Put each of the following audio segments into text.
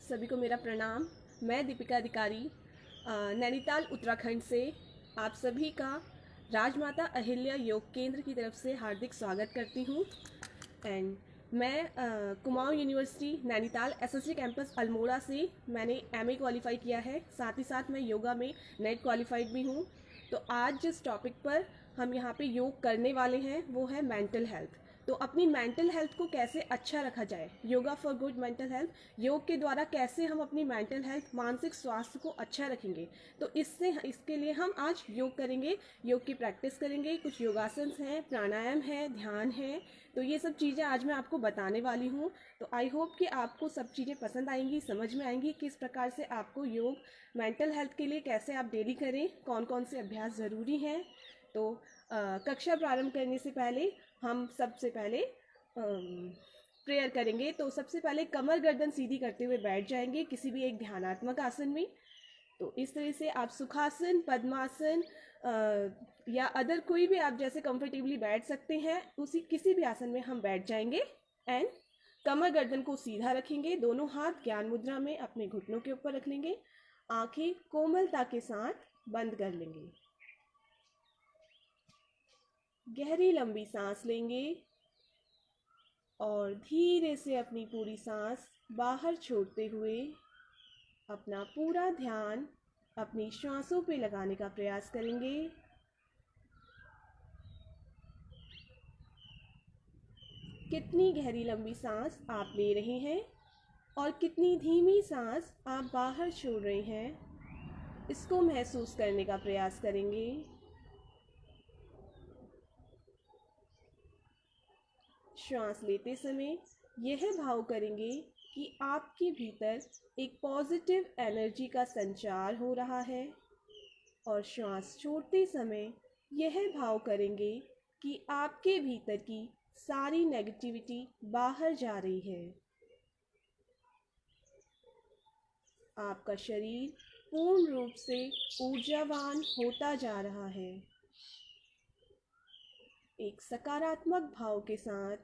सभी को मेरा प्रणाम। मैं दीपिका अधिकारी नैनीताल उत्तराखंड से आप सभी का राजमाता अहिल्या योग केंद्र की तरफ से हार्दिक स्वागत करती हूँ। एंड मैं Kumaon university Nainital SSC campus Almora से मैंने एमए क्वालिफाई किया है। साथ ही साथ मैं योगा में नेट क्वालिफाइड भी हूँ। तो आज जिस टॉपिक पर हम यहाँ पे योग करने वाले हैं वो है मेंटल हेल्थ। तो अपनी मेंटल हेल्थ को कैसे अच्छा रखा जाए, yoga for good mental health, योग के द्वारा कैसे हम अपनी मेंटल हेल्थ मानसिक स्वास्थ्य को अच्छा रखेंगे। तो इसके लिए हम आज योग करेंगे, योग की प्रैक्टिस करेंगे। कुछ योगासन हैं, प्राणायाम है, ध्यान है। तो ये सब चीज़ें आज मैं आपको बताने वाली हूँ। तो आई होप कि आपको सब चीज़ें पसंद आएंगी, समझ में आएंगी किस प्रकार से आपको योग मेंटल हेल्थ के लिए कैसे आप डेली करें, कौन कौन से अभ्यास ज़रूरी हैं। तो कक्षा प्रारंभ करने से पहले हम सबसे पहले प्रेयर करेंगे। तो सबसे पहले कमर गर्दन सीधी करते हुए बैठ जाएंगे किसी भी एक ध्यानात्मक आसन में। तो इस तरह से आप सुखासन, पद्मासन या अदर कोई भी आप जैसे कंफर्टेबली बैठ सकते हैं, उसी किसी भी आसन में हम बैठ जाएंगे। एंड कमर गर्दन को सीधा रखेंगे, दोनों हाथ ज्ञान मुद्रा में अपने घुटनों के ऊपर रख लेंगे, आंखें कोमलता के साथ बंद कर लेंगे। गहरी लंबी सांस लेंगे और धीरे से अपनी पूरी सांस बाहर छोड़ते हुए अपना पूरा ध्यान अपनी श्वासों पे लगाने का प्रयास करेंगे। कितनी गहरी लंबी सांस आप ले रहे हैं और कितनी धीमी सांस आप बाहर छोड़ रहे हैं, इसको महसूस करने का प्रयास करेंगे। श्वास लेते समय यह भाव करेंगे कि आपके भीतर एक पॉजिटिव एनर्जी का संचार हो रहा है, और श्वास छोड़ते समय यह भाव करेंगे कि आपके भीतर की सारी नेगेटिविटी बाहर जा रही है। आपका शरीर पूर्ण रूप से ऊर्जावान होता जा रहा है। एक सकारात्मक भाव के साथ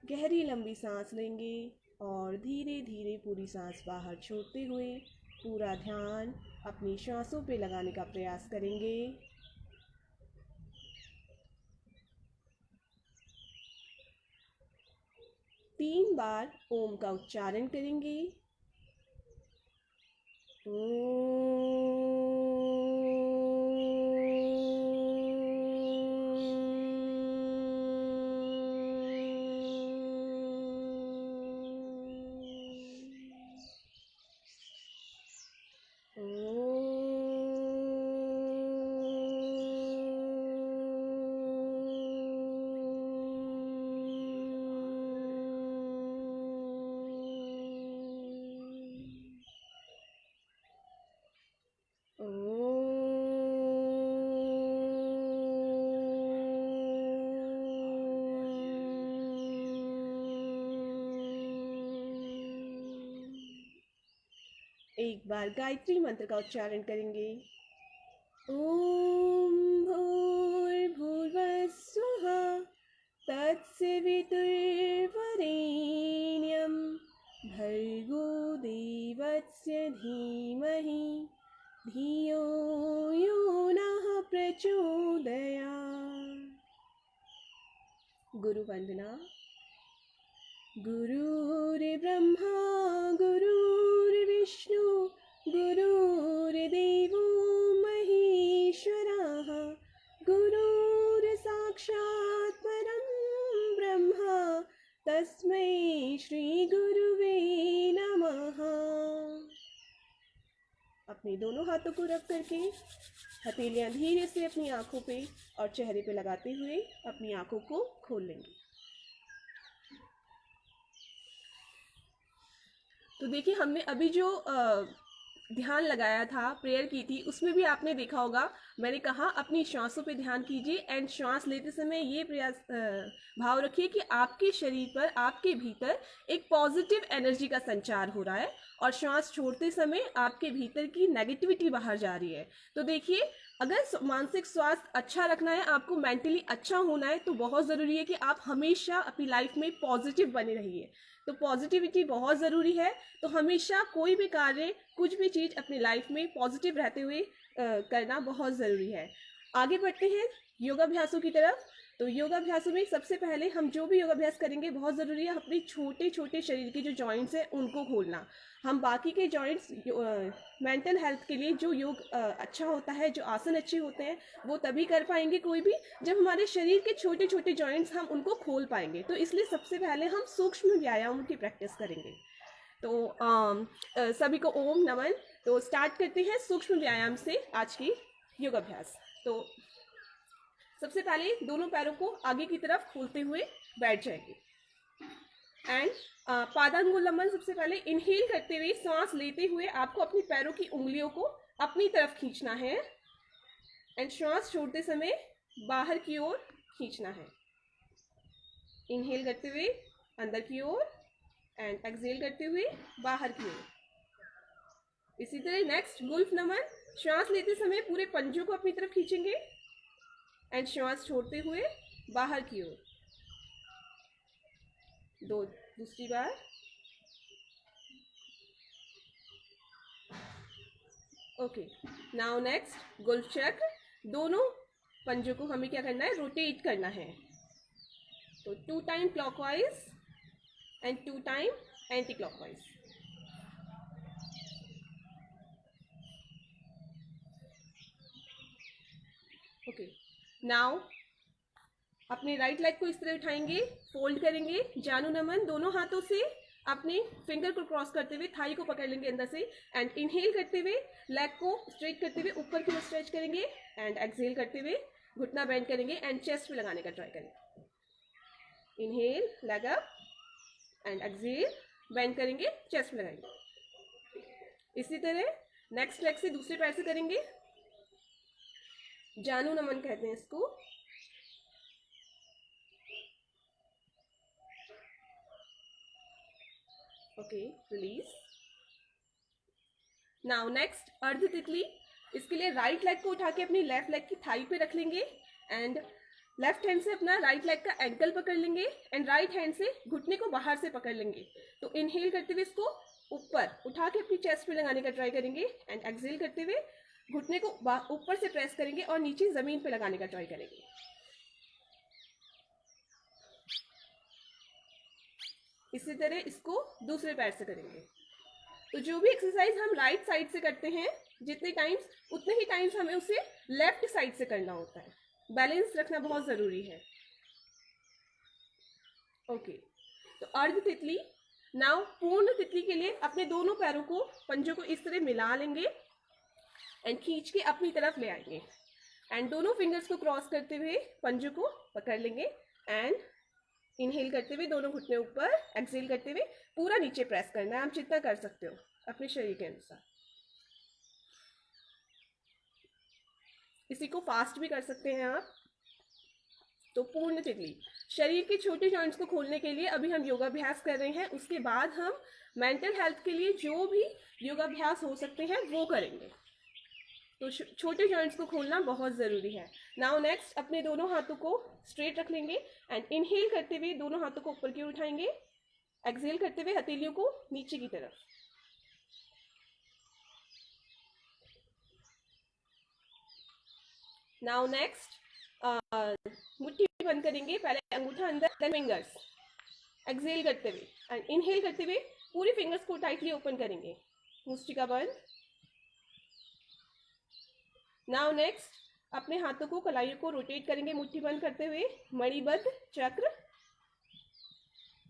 गहरी लंबी सांस लेंगे और धीरे धीरे पूरी सांस बाहर छोड़ते हुए पूरा ध्यान अपनी श्वासों पे लगाने का प्रयास करेंगे। तीन बार ओम का उच्चारण करेंगे। एक बार गायत्री मंत्र का उच्चारण करेंगे। ओम भूर्भुवस्सुः तत्सवितुर्वरेण्यं भर्गो देवस्य धीमहि धियो यो नः प्रचोदयात्। गुरु वंदना। गुरुर्ब्रह्मा गुरुर्विष्णु गुरुर्देवो महेश्वरः गुरुर्साक्षात् परं ब्रह्म तस्मै श्री गुरुवे नमः। अपने दोनों हाथों को रख करके हथेलियां धीरे से अपनी आंखों पे और चेहरे पे लगाते हुए अपनी आंखों को खोल लेंगे। तो देखिए, हमने अभी जो ध्यान लगाया था, प्रेयर की थी, उसमें भी आपने देखा होगा मैंने कहा अपनी श्वासों पे ध्यान कीजिए। एंड श्वास लेते समय ये प्रयास भाव रखिए कि आपके शरीर पर, आपके भीतर एक पॉजिटिव एनर्जी का संचार हो रहा है, और श्वास छोड़ते समय आपके भीतर की नेगेटिविटी बाहर जा रही है। तो देखिए, अगर मानसिक स्वास्थ्य अच्छा रखना है, आपको मेंटली अच्छा होना है, तो बहुत ज़रूरी है कि आप हमेशा अपनी लाइफ में पॉजिटिव बने रहिए। तो पॉजिटिविटी बहुत ज़रूरी है। तो हमेशा कोई भी कार्य, कुछ भी चीज़ अपनी लाइफ में पॉजिटिव रहते हुए करना बहुत ज़रूरी है। आगे बढ़ते हैं योगाभ्यासों की तरफ। तो योगाभ्यासों में सबसे पहले हम जो भी योगाभ्यास करेंगे, बहुत ज़रूरी है अपने छोटे छोटे शरीर के जो जॉइंट्स हैं उनको खोलना। हम बाकी के जॉइंट्स, मेंटल हेल्थ के लिए जो योग अच्छा होता है, जो आसन अच्छे होते हैं, वो तभी कर पाएंगे कोई भी जब हमारे शरीर के छोटे छोटे जॉइंट्स हम उनको खोल पाएंगे। तो इसलिए सबसे पहले हम सूक्ष्म व्यायाम की प्रैक्टिस करेंगे। तो सभी को ओम नमन। तो स्टार्ट करते हैं सूक्ष्म व्यायाम से आज की योगाभ्यास। तो सबसे पहले दोनों पैरों को आगे की तरफ खोलते हुए बैठ जाएंगे एंड पादांगुलंबन। सबसे पहले इनहेल करते हुए, सांस लेते हुए आपको अपने पैरों की उंगलियों को अपनी तरफ खींचना है एंड श्वास छोड़ते समय बाहर की ओर खींचना है। इनहेल करते हुए अंदर की ओर एंड एक्सहेल करते हुए बाहर की ओर। इसी तरह नेक्स्ट गुल्फ नमन। श्वास लेते समय पूरे पंजों को अपनी तरफ खींचेंगे एंड श्वास छोड़ते हुए बाहर की ओर। दूसरी बार। ओके, नाउ नेक्स्ट गुल्फ चक्र। दोनों पंजों को हमें क्या करना है, रोटेट करना है। तो 2 time clockwise and 2 time anti clockwise. Okay, now अपने राइट लेग को इस तरह उठाएंगे, फोल्ड करेंगे, जानू नमन। दोनों हाथों से अपने फिंगर को क्रॉस करते हुए थाई को पकड़ लेंगे अंदर से एंड इनहेल करते हुए लेग को स्ट्रेट करते हुए ऊपर की ओर स्ट्रेच करेंगे एंड एक्सहेल करते हुए घुटना बेंड करेंगे एंड चेस्ट पे लगाने का ट्राई करेंगे। Inhale, leg up and exhale, bend करेंगे, चेस्ट पे लगाएंगे। इसी तरह नेक्स्ट लेग से दूसरे पैर से करेंगे, जानू नमन कहते हैं इसको। Okay, release. नाउ नेक्स्ट अर्ध तितली। इसके लिए राइट लेग को उठा के अपनी लेफ्ट लेग की थाई पे रख लेंगे एंड लेफ्ट हैंड से अपना राइट लेग का एंकल पकड़ लेंगे एंड राइट हैंड से घुटने को बाहर से पकड़ लेंगे। तो इनहेल करते हुए इसको ऊपर उठा के अपनी चेस्ट पे लगाने का ट्राई करेंगे एंड एक्सहेल करते हुए घुटने को ऊपर से प्रेस करेंगे और नीचे जमीन पे लगाने का ट्राई करेंगे। इसी तरह इसको दूसरे पैर से करेंगे। तो जो भी एक्सरसाइज हम राइट साइड से करते हैं, जितने टाइम्स उतने ही टाइम्स हमें उसे लेफ्ट साइड से करना होता है। बैलेंस रखना बहुत जरूरी है। ओके, तो अर्ध तितली। नाउ पूर्ण तितली के लिए अपने दोनों पैरों को, पंजों को इस तरह मिला लेंगे एंड खींच के अपनी तरफ ले आएंगे एंड दोनों फिंगर्स को क्रॉस करते हुए पंजों को पकड़ लेंगे एंड इनहेल करते हुए दोनों घुटने ऊपर, एक्सहेल करते हुए पूरा नीचे प्रेस करना है। आप जितना कर सकते हो अपने शरीर के अनुसार। इसी को फास्ट भी कर सकते हैं आप। तो पूर्ण तितली, शरीर के छोटे जॉइंट्स को खोलने के लिए अभी हम योगाभ्यास कर रहे हैं। उसके बाद हम मेंटल हेल्थ के लिए जो भी योगाभ्यास हो सकते हैं वो करेंगे। तो छोटे जॉइंट्स को खोलना बहुत ज़रूरी है। नाउ नेक्स्ट अपने दोनों हाथों को स्ट्रेट रख लेंगे एंड इनहेल करते हुए दोनों हाथों को ऊपर की ओर उठाएंगे, एक्सहेल करते हुए हथेलियों को नीचे की तरफ। नाउ नेक्स्ट मुट्ठी बंद करेंगे, पहले अंगूठा अंदर, देन फिंगर्स। एक्सहेल करते हुए एंड इनहेल करते हुए पूरी फिंगर्स को टाइटली ओपन करेंगे, मुष्टिका बंद। नाउ नेक्स्ट अपने हाथों को, कलाइयों को रोटेट करेंगे मुट्ठी बंद करते हुए, मणिबद्ध चक्र।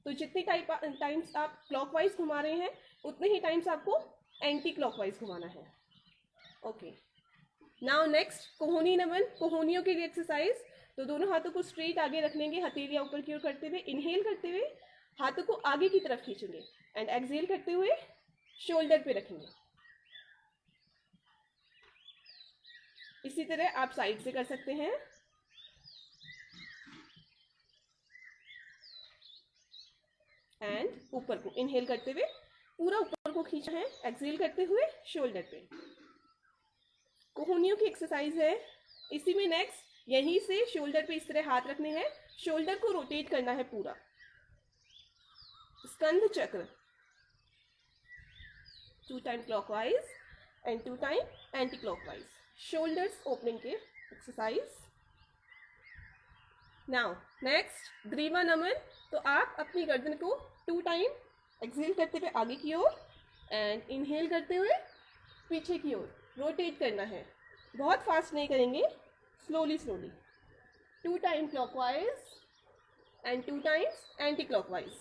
तो जितने टाइम्स आप क्लॉकवाइज घुमा रहे हैं उतने ही टाइम्स आपको एंटी क्लॉकवाइज घुमाना है। ओके, नाउ नेक्स्ट कोहनी नमन, कोहनियों के लिए एक्सरसाइज। तो दोनों हाथों को स्ट्रेट आगे रख लेंगे, हथेलियां ऊपर की ओर करते हुए, इनहेल करते हुए हाथों को आगे की तरफ खींचेंगे एंड एक्सहेल करते हुए शोल्डर पे रखेंगे। इसी तरह आप साइड से कर सकते हैं। एंड ऊपर को इनहेल करते हुए पूरा ऊपर को खींचना है, एक्सहेल करते हुए शोल्डर पे। कोहनियों की एक्सरसाइज है। इसी में नेक्स्ट यहीं से शोल्डर पे इस तरह हाथ रखने हैं, शोल्डर को रोटेट करना है पूरा। स्कंध चक्र 2 time clockwise and 2 time anti clockwise, shoulders opening के एक्सरसाइज। नाउ नेक्स्ट ग्रीवा नमन। तो आप अपनी गर्दन को 2 टाइम एक्सहेल करते हुए आगे की ओर एंड इनहेल करते हुए पीछे की ओर रोटेट करना है। बहुत फास्ट नहीं करेंगे, slowly slowly. 2 time clockwise and 2 times anti clockwise.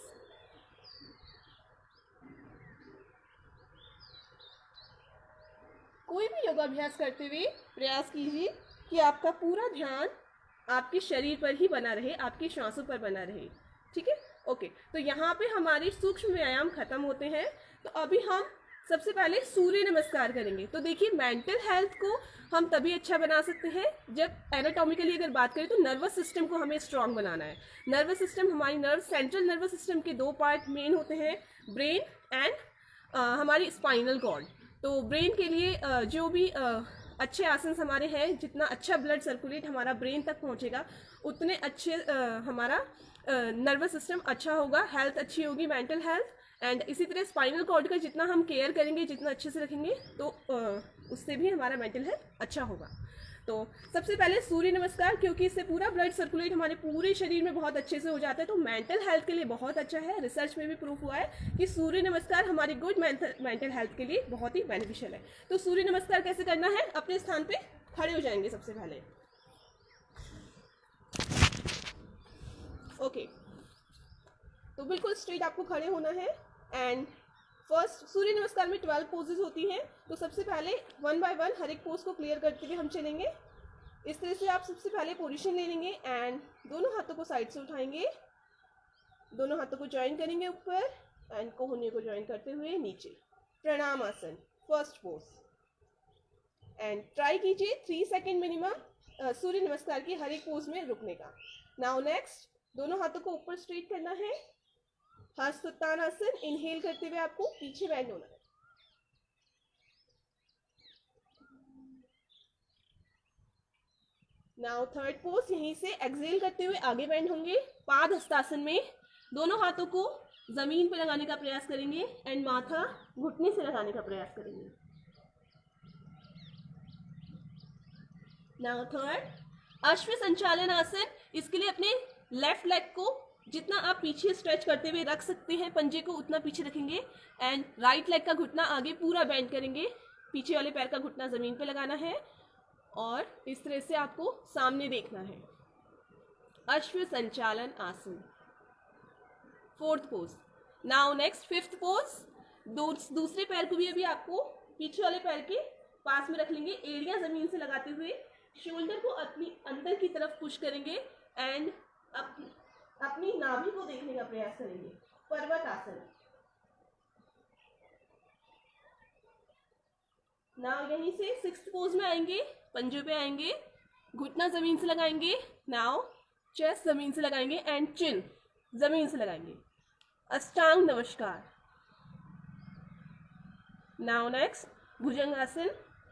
कोई भी योगाभ्यास करते हुए प्रयास कीजिए कि आपका पूरा ध्यान आपके शरीर पर ही बना रहे, आपकी श्वासों पर बना रहे। ठीक है, ओके। तो यहाँ पे हमारे सूक्ष्म व्यायाम खत्म होते हैं। तो अभी हम सबसे पहले सूर्य नमस्कार करेंगे। तो देखिए, मेंटल हेल्थ को हम तभी अच्छा बना सकते हैं जब एनाटॉमिकली अगर बात करें तो नर्वस सिस्टम को हमें स्ट्रांग बनाना है। नर्वस सिस्टम, हमारी सेंट्रल नर्वस सिस्टम के 2 पार्ट मेन होते हैं, ब्रेन एंड हमारी स्पाइनल कॉर्ड। तो ब्रेन के लिए जो भी अच्छे आसन हमारे हैं, जितना अच्छा ब्लड सर्कुलेट हमारा ब्रेन तक पहुंचेगा उतने अच्छे हमारा नर्वस सिस्टम अच्छा होगा, हेल्थ अच्छी होगी, मेंटल हेल्थ। एंड इसी तरह स्पाइनल कॉर्ड का जितना हम केयर करेंगे, जितना अच्छे से रखेंगे, तो उससे भी हमारा मेंटल हेल्थ अच्छा होगा। तो सबसे पहले सूर्य नमस्कार, क्योंकि इससे पूरा ब्लड सर्कुलेट हमारे पूरे शरीर में बहुत अच्छे से हो जाता है, तो मेंटल हेल्थ के लिए बहुत अच्छा है। रिसर्च में भी प्रूफ हुआ है कि सूर्य नमस्कार हमारी गुड मेंटल हेल्थ के लिए बहुत ही बेनिफिशियल है। तो सूर्य नमस्कार कैसे करना है? अपने स्थान पे खड़े हो जाएंगे सबसे पहले। ओके, तो बिल्कुल स्ट्रेट आपको खड़े होना है। एंड फर्स्ट सूर्य नमस्कार में 12 पोजेज होती हैं। तो सबसे पहले 1 बाय 1 हर एक पोज को क्लियर करते हुए हम चलेंगे। इस तरह से आप सबसे पहले पोजीशन ले लेंगे एंड दोनों हाथों को साइड से उठाएंगे, दोनों हाथों को ज्वाइन करेंगे ऊपर एंड कोहनियों को ज्वाइन करते हुए नीचे। प्रणाम आसन, फर्स्ट पोज। एंड ट्राई कीजिए 3 सेकेंड मिनिमम सूर्य नमस्कार की हर एक पोज में रुकने का। नाउ नेक्स्ट, दोनों हाथों को ऊपर स्ट्रेट करना है। हस्तोत्तानासन, इनहेल करते हुए आपको पीछे बैंड होना है। नाउ थर्ड पोज, यहीं से एक्सहेल करते हुए आगे बैंड होंगे। पाद हस्तासन में दोनों हाथों को जमीन पर लगाने का प्रयास करेंगे एंड माथा घुटने से लगाने का प्रयास करेंगे। नाउ थर्ड अश्व संचालन आसन। इसके लिए अपने लेफ्ट लेग को जितना आप पीछे स्ट्रेच करते हुए रख सकते हैं, पंजे को उतना पीछे रखेंगे एंड राइट लेग का घुटना आगे पूरा बेंड करेंगे। पीछे वाले पैर का घुटना जमीन पे लगाना है और इस तरह से आपको सामने देखना है। अश्व संचालन आसन, fourth pose. Now next fifth pose. दूसरे पैर को भी अभी आपको पीछे वाले पैर के पास में रख लेंगे, एड़ियां जमीन से लगाते हुए शोल्डर को अपनी अंदर की तरफ पुश करेंगे एंड अपनी नाभि को देखने का प्रयास करेंगे। पर्वत आसन। नाउ यहीं से सिक्स्थ पोज में आएंगे, पंजों पे आएंगे, घुटना जमीन से लगाएंगे। नाउ चेस्ट जमीन से लगाएंगे एंड चिन जमीन से लगाएंगे। अष्टांग नमस्कार। नाउ नेक्स्ट भुजंगासन।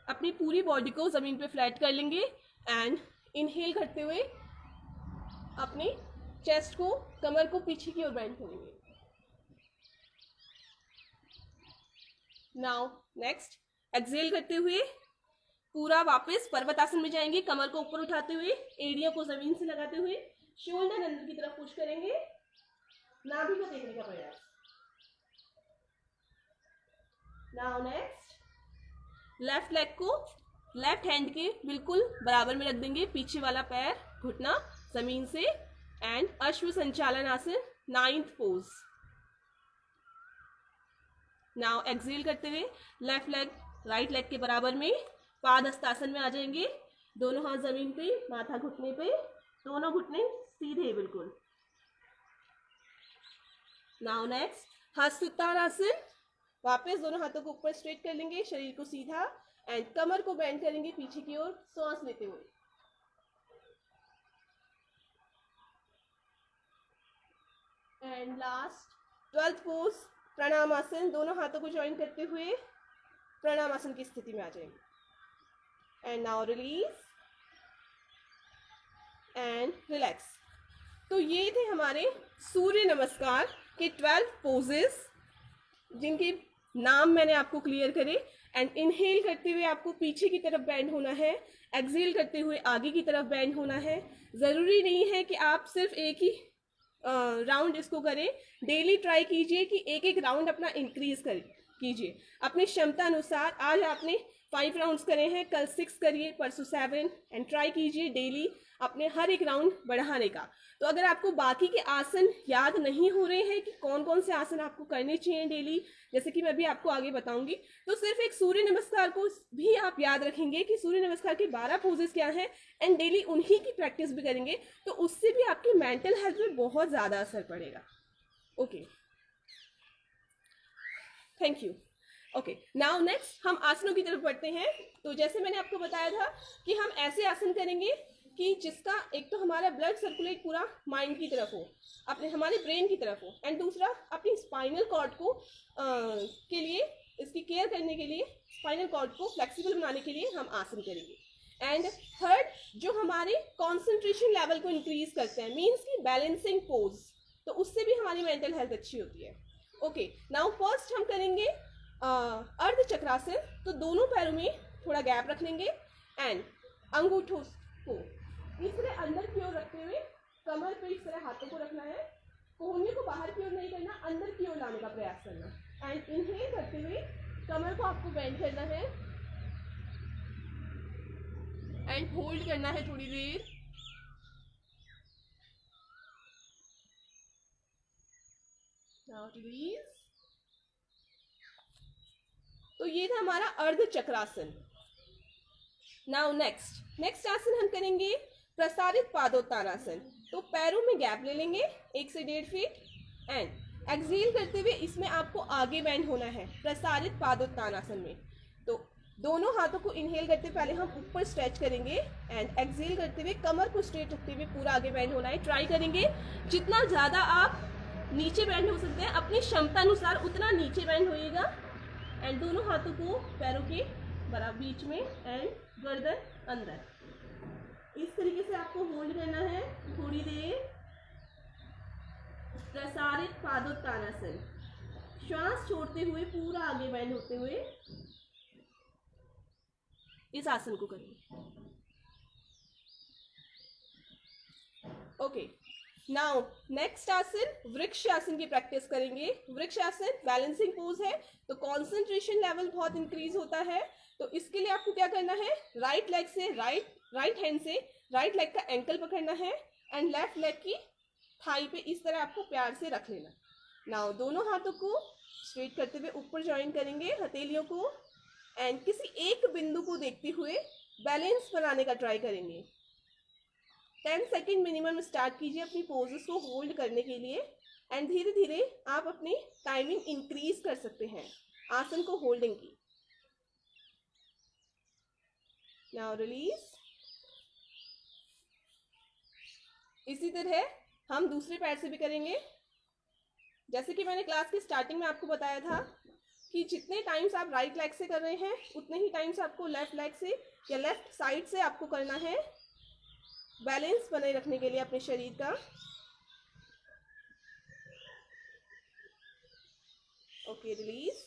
अपनी पूरी बॉडी को जमीन पे फ्लैट कर लेंगे एंड इनहेल करते हुए अपने चेस्ट को, कमर को पीछे की ओर बेंड करेंगे। नाउ नेक्स्ट एक्सहेल करते हुए पूरा वापस पर्वतासन में जाएंगे, कमर को ऊपर उठाते हुए, एड़ियों को जमीन से लगाते हुए शोल्डर अंदर की तरफ पुश करेंगे, नाभि को देखने का प्रयास। नाउ नेक्स्ट लेफ्ट लेग को लेफ्ट हैंड के बिल्कुल बराबर में रख देंगे, पीछे वाला पैर घुटना जमीन से एंड अश्व संचालन आसन, 9th पोज। नाउ एक्सहेल करते हुए लेफ्ट लेग राइट लेग के बराबर में पाद हस्तासन में आ जाएंगे, दोनों हाथ जमीन पे, माथा घुटने पे, दोनों घुटने सीधे बिल्कुल। Now next Hastottanasana. वापस दोनों हाथों को ऊपर स्ट्रेट कर लेंगे, शरीर को सीधा एंड कमर को बेंड करेंगे पीछे की ओर, सांस लेते हुए। एंड लास्ट 12th पोज प्रणाम आसन। दोनों हाथों को ज्वाइन करते हुए प्रणाम आसन की स्थिति में आ जाएंगे and now release and relax. तो ये थे हमारे सूर्य नमस्कार के 12 पोजेस, जिनके नाम मैंने आपको क्लियर करे। एंड इनहेल करते हुए आपको पीछे की तरफ बेंड होना है, एक्सहेल करते हुए आगे की तरफ बेंड होना है। ज़रूरी नहीं है कि आप सिर्फ एक ही राउंड इसको करें, डेली ट्राई कीजिए कि एक एक राउंड अपना इंक्रीज कीजिए अपनी क्षमता अनुसार। आज आपने 5 राउंड्स करे हैं, कल 6 करिए, परसों 7, एंड ट्राई कीजिए डेली अपने हर एक राउंड बढ़ाने का। तो अगर आपको बाकी के आसन याद नहीं हो रहे हैं कि कौन कौन से आसन आपको करने चाहिए डेली, जैसे कि मैं भी आपको आगे बताऊंगी, तो सिर्फ एक सूर्य नमस्कार को भी आप याद रखेंगे कि सूर्य नमस्कार के 12 पोजेस क्या हैं, एंड डेली उन्हीं की प्रैक्टिस भी करेंगे, तो उससे भी आपकी मेंटल हेल्थ में बहुत ज़्यादा असर पड़ेगा। Okay, thank you. Okay, now next हम आसनों की तरफ बढ़ते हैं। तो जैसे मैंने आपको बताया था कि हम ऐसे आसन करेंगे कि जिसका एक तो हमारा ब्लड सर्कुलेट पूरा माइंड की तरफ हो, अपने हमारे ब्रेन की तरफ हो, एंड दूसरा अपनी स्पाइनल कॉर्ड को के लिए, इसकी केयर करने के लिए, स्पाइनल कॉर्ड को फ्लेक्सिबल बनाने के लिए हम आसन करेंगे। एंड थर्ड, जो हमारे कॉन्सेंट्रेशन लेवल को इंक्रीज करते हैं, मीन्स की बैलेंसिंग पोज, तो उससे भी हमारी मेंटल हेल्थ अच्छी होती है। ओके, नाउ फर्स्ट हम करेंगे अर्ध चक्रासन। तो दोनों पैरों में थोड़ा गैप रख लेंगे एंड अंगूठों को इस तरह अंदर की ओर रखते हुए कमर पे इस तरह हाथों को रखना है, कोहनियों को बाहर की ओर नहीं करना, अंदर की ओर लाने का प्रयास करना। एंड इनहेल करते हुए कमर को आपको बेंड करना है एंड होल्ड करना है थोड़ी देर। Now release. तो ये था हमारा अर्ध चक्रासन। नाउ नेक्स्ट आसन हम करेंगे प्रसारित पादोत्तानासन। तो पैरों में गैप ले लेंगे 1 से 1.5 फीट एंड एक्सहेल करते हुए इसमें आपको आगे बेंड होना है प्रसारित पादोत्तानासन में। तो दोनों हाथों को इनहेल करते पहले हम ऊपर स्ट्रेच करेंगे एंड एक्सहेल करते हुए कमर को स्ट्रेट रखते हुए पूरा आगे बेंड होना है। ट्राई करेंगे जितना ज़्यादा आप नीचे बेंड हो सकते हैं, अपनी क्षमता अनुसार उतना नीचे बेंड होइएगा। एंड दोनों हाथों को पैरों के बराबर बीच में एंड गर्दन अंदर, इस तरीके से आपको होल्ड करना है थोड़ी देर। प्रसारित पादोत्तानासन, श्वास छोड़ते हुए पूरा आगे बेंड होते हुए इस आसन को करेंगे। ओके, नाउ नेक्स्ट आसन वृक्ष आसन की प्रैक्टिस करेंगे। वृक्ष आसन बैलेंसिंग पोज है, तो कंसंट्रेशन लेवल बहुत इंक्रीज होता है। तो इसके लिए आपको क्या करना है, राइट लेग से राइट हैंड से राइट लेग का एंकल पकड़ना है एंड लेफ्ट लेग की थाई पे इस तरह आपको प्यार से रख लेना। नाउ दोनों हाथों को स्ट्रेट करते हुए ऊपर ज्वाइन करेंगे हथेलियों को एंड किसी एक बिंदु को देखते हुए बैलेंस बनाने का ट्राई करेंगे। 10 सेकेंड मिनिमम स्टार्ट कीजिए अपनी पोजेस को होल्ड करने के लिए एंड धीरे धीरे आप अपनी टाइमिंग इंक्रीज कर सकते हैं आसन को होल्डिंग की। Now release. इसी तरह हम दूसरे पैर से भी करेंगे। जैसे कि मैंने क्लास की स्टार्टिंग में आपको बताया था कि जितने टाइम्स आप राइट लेग से कर रहे हैं उतने ही टाइम्स आपको लेफ्ट लेग से या लेफ्ट साइड से आपको करना है, बैलेंस बनाए रखने के लिए अपने शरीर का। Okay, release.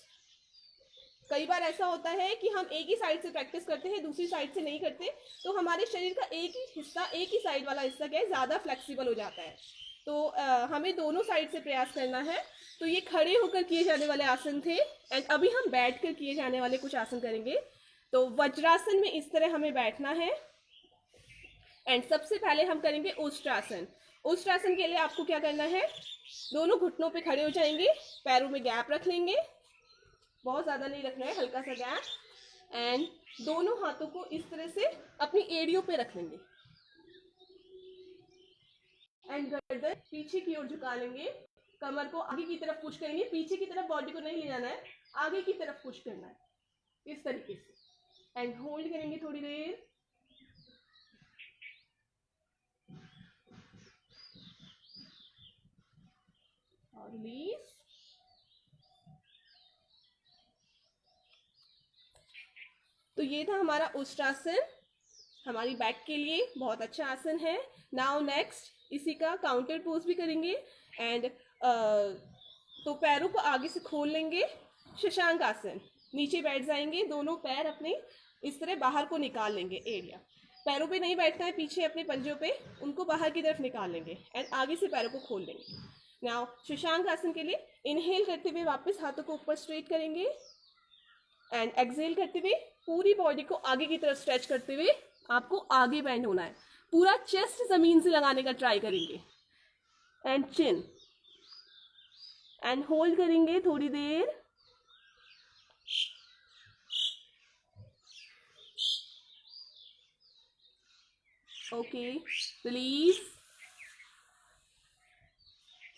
कई बार ऐसा होता है कि हम एक ही साइड से प्रैक्टिस करते हैं, दूसरी साइड से नहीं करते, तो हमारे शरीर का एक ही हिस्सा, एक ही साइड वाला हिस्सा क्या है, ज़्यादा फ्लेक्सिबल हो जाता है। तो हमें दोनों साइड से प्रयास करना है। तो ये खड़े होकर किए जाने वाले आसन थे एंड अभी हम बैठ कर किए जाने वाले कुछ आसन करेंगे। तो वज्रासन में इस तरह हमें बैठना है एंड सबसे पहले हम करेंगे उष्ट्रासन। उष्ट्रासन के लिए आपको क्या करना है, दोनों घुटनों पे खड़े हो जाएंगे, पैरों में गैप रख लेंगे, बहुत ज़्यादा नहीं रखना है, हल्का सा गैप, एंड दोनों हाथों को इस तरह से अपनी एड़ियों पे रख लेंगे एंड गर्दन पीछे की ओर झुका लेंगे, कमर को आगे की तरफ पुश करेंगे, पीछे की तरफ बॉडी को नहीं ले जाना है, आगे की तरफ पुश करना है इस तरीके से एंड होल्ड करेंगे थोड़ी देर। और रिलीज। तो ये था हमारा उष्ट्रासन, हमारी बैक के लिए बहुत अच्छा आसन है। नाउ नेक्स्ट इसी का काउंटर पोज भी करेंगे एंड तो पैरों को आगे से खोल लेंगे, शशांक आसन। नीचे बैठ जाएंगे, दोनों पैर अपने इस तरह बाहर को निकाल लेंगे, एरिया पैरों पे नहीं बैठना है, पीछे अपने पंजों पे उनको बाहर की तरफ निकाल लेंगे एंड आगे से पैरों को खोल लेंगे। नाउ शशांक आसन के लिए इनहेल करते हुए वापस हाथों को ऊपर स्ट्रेट करेंगे एंड एक्सहेल करते हुए पूरी बॉडी को आगे की तरफ स्ट्रेच करते हुए आपको आगे बेंड होना है, पूरा चेस्ट जमीन से लगाने का ट्राई करेंगे एंड चिन एंड होल्ड करेंगे थोड़ी देर। Okay, release.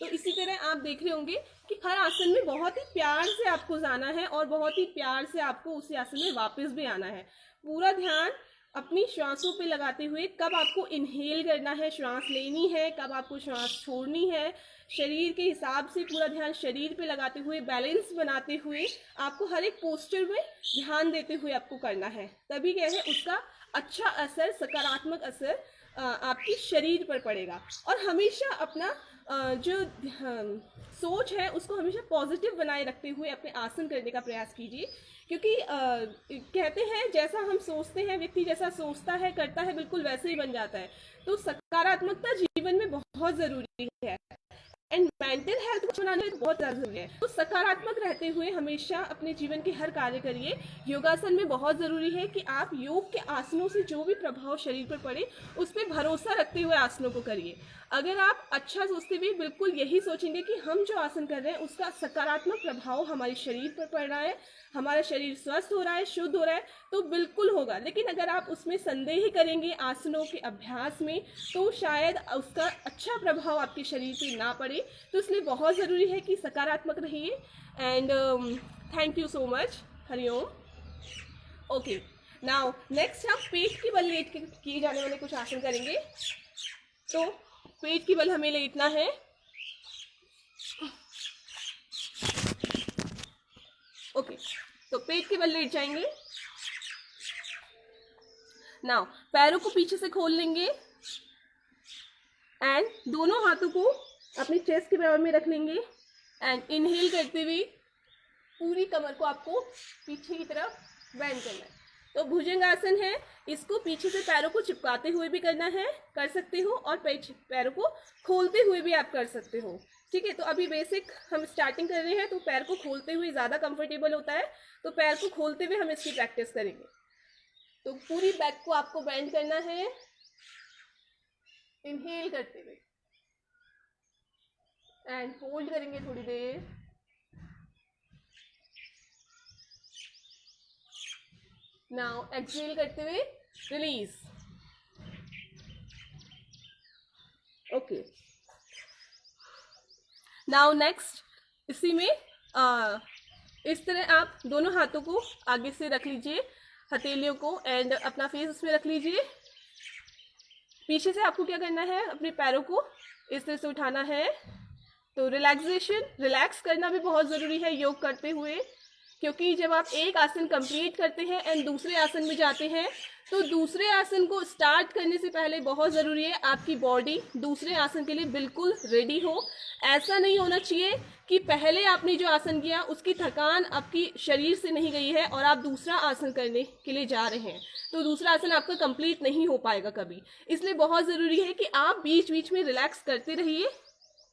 तो इसी तरह आप देख रहे होंगे कि हर आसन में बहुत ही प्यार से आपको जाना है और बहुत ही प्यार से आपको उसी आसन में वापस भी आना है। पूरा ध्यान अपनी श्वासों पे लगाते हुए, कब आपको इनहेल करना है, श्वास लेनी है, कब आपको श्वास छोड़नी है, शरीर के हिसाब से पूरा ध्यान शरीर पे लगाते हुए, बैलेंस बनाते हुए आपको हर एक पोस्चर में ध्यान देते हुए आपको करना है। तभी क्या है, उसका अच्छा असर, सकारात्मक असर आपके शरीर पर पड़ेगा। और हमेशा अपना जो सोच है उसको हमेशा पॉजिटिव बनाए रखते हुए अपने आसन करने का प्रयास कीजिए, क्योंकि कहते हैं जैसा हम सोचते हैं, व्यक्ति जैसा सोचता है करता है बिल्कुल वैसे ही बन जाता है। तो सकारात्मकता जीवन में बहुत जरूरी है एंड मेंटल हेल्थ को बनाने में बहुत जरूरी है। तो सकारात्मक रहते हुए हमेशा अपने जीवन के हर कार्य करिए। योगासन में बहुत जरूरी है कि आप योग के आसनों से जो भी प्रभाव शरीर पर पड़े उस पर भरोसा रखते हुए आसनों को करिए। अगर आप अच्छा सोचते हुए बिल्कुल यही सोचेंगे कि हम जो आसन कर रहे हैं उसका सकारात्मक प्रभाव हमारे शरीर पर पड़ रहा है, हमारा शरीर स्वस्थ हो रहा है, शुद्ध हो रहा है, तो बिल्कुल होगा। लेकिन अगर आप उसमें संदेह करेंगे आसनों के अभ्यास में, तो शायद उसका अच्छा प्रभाव आपके शरीर पे ना पड़े। तो इसलिए बहुत ज़रूरी है कि सकारात्मक रहिए and thank you so much. Hariom. Okay, now next हम पेट के बल लेट के किए जाने वाले कुछ आसन करेंगे। तो पेट के बल हमें लेटना है। ओके, तो पेट के बल लेट जाएंगे। नाउ पैरों को पीछे से खोल लेंगे एंड दोनों हाथों को अपनी चेस्ट के बराबर में रख लेंगे एंड इनहेल करते हुए पूरी कमर को आपको पीछे की तरफ बेंड करना है। तो भुजंगासन है, इसको पीछे से पैरों को चिपकाते हुए भी करना है, कर सकते हो, और पैरों को खोलते हुए भी आप कर सकते हो। ठीक है, तो अभी बेसिक हम स्टार्टिंग कर रहे हैं, तो पैर को खोलते हुए ज़्यादा कंफर्टेबल होता है, तो पैर को खोलते हुए हम इसकी प्रैक्टिस करेंगे। तो पूरी बैक को आपको बेंड करना है, इनहेल करते हुए एंड होल्ड करेंगे थोड़ी देर। नाउ एक्सहेल करते हुए रिलीज। ओके, नाउ नेक्स्ट इसी में इस तरह आप दोनों हाथों को आगे से रख लीजिए, हथेलियों को, एंड अपना फेस उसमें रख लीजिए। पीछे से आपको क्या करना है, अपने पैरों को इस तरह से उठाना है। तो रिलैक्स करना भी बहुत ज़रूरी है योग करते हुए, क्योंकि जब आप एक आसन कंप्लीट करते हैं एंड दूसरे आसन में जाते हैं, तो दूसरे आसन को स्टार्ट करने से पहले बहुत ज़रूरी है आपकी बॉडी दूसरे आसन के लिए बिल्कुल रेडी हो। ऐसा नहीं होना चाहिए कि पहले आपने जो आसन किया उसकी थकान आपकी शरीर से नहीं गई है और आप दूसरा आसन करने के लिए जा रहे हैं, तो दूसरा आसन आपका कंप्लीट नहीं हो पाएगा कभी। इसलिए बहुत ज़रूरी है कि आप बीच बीच में रिलैक्स करते रहिए।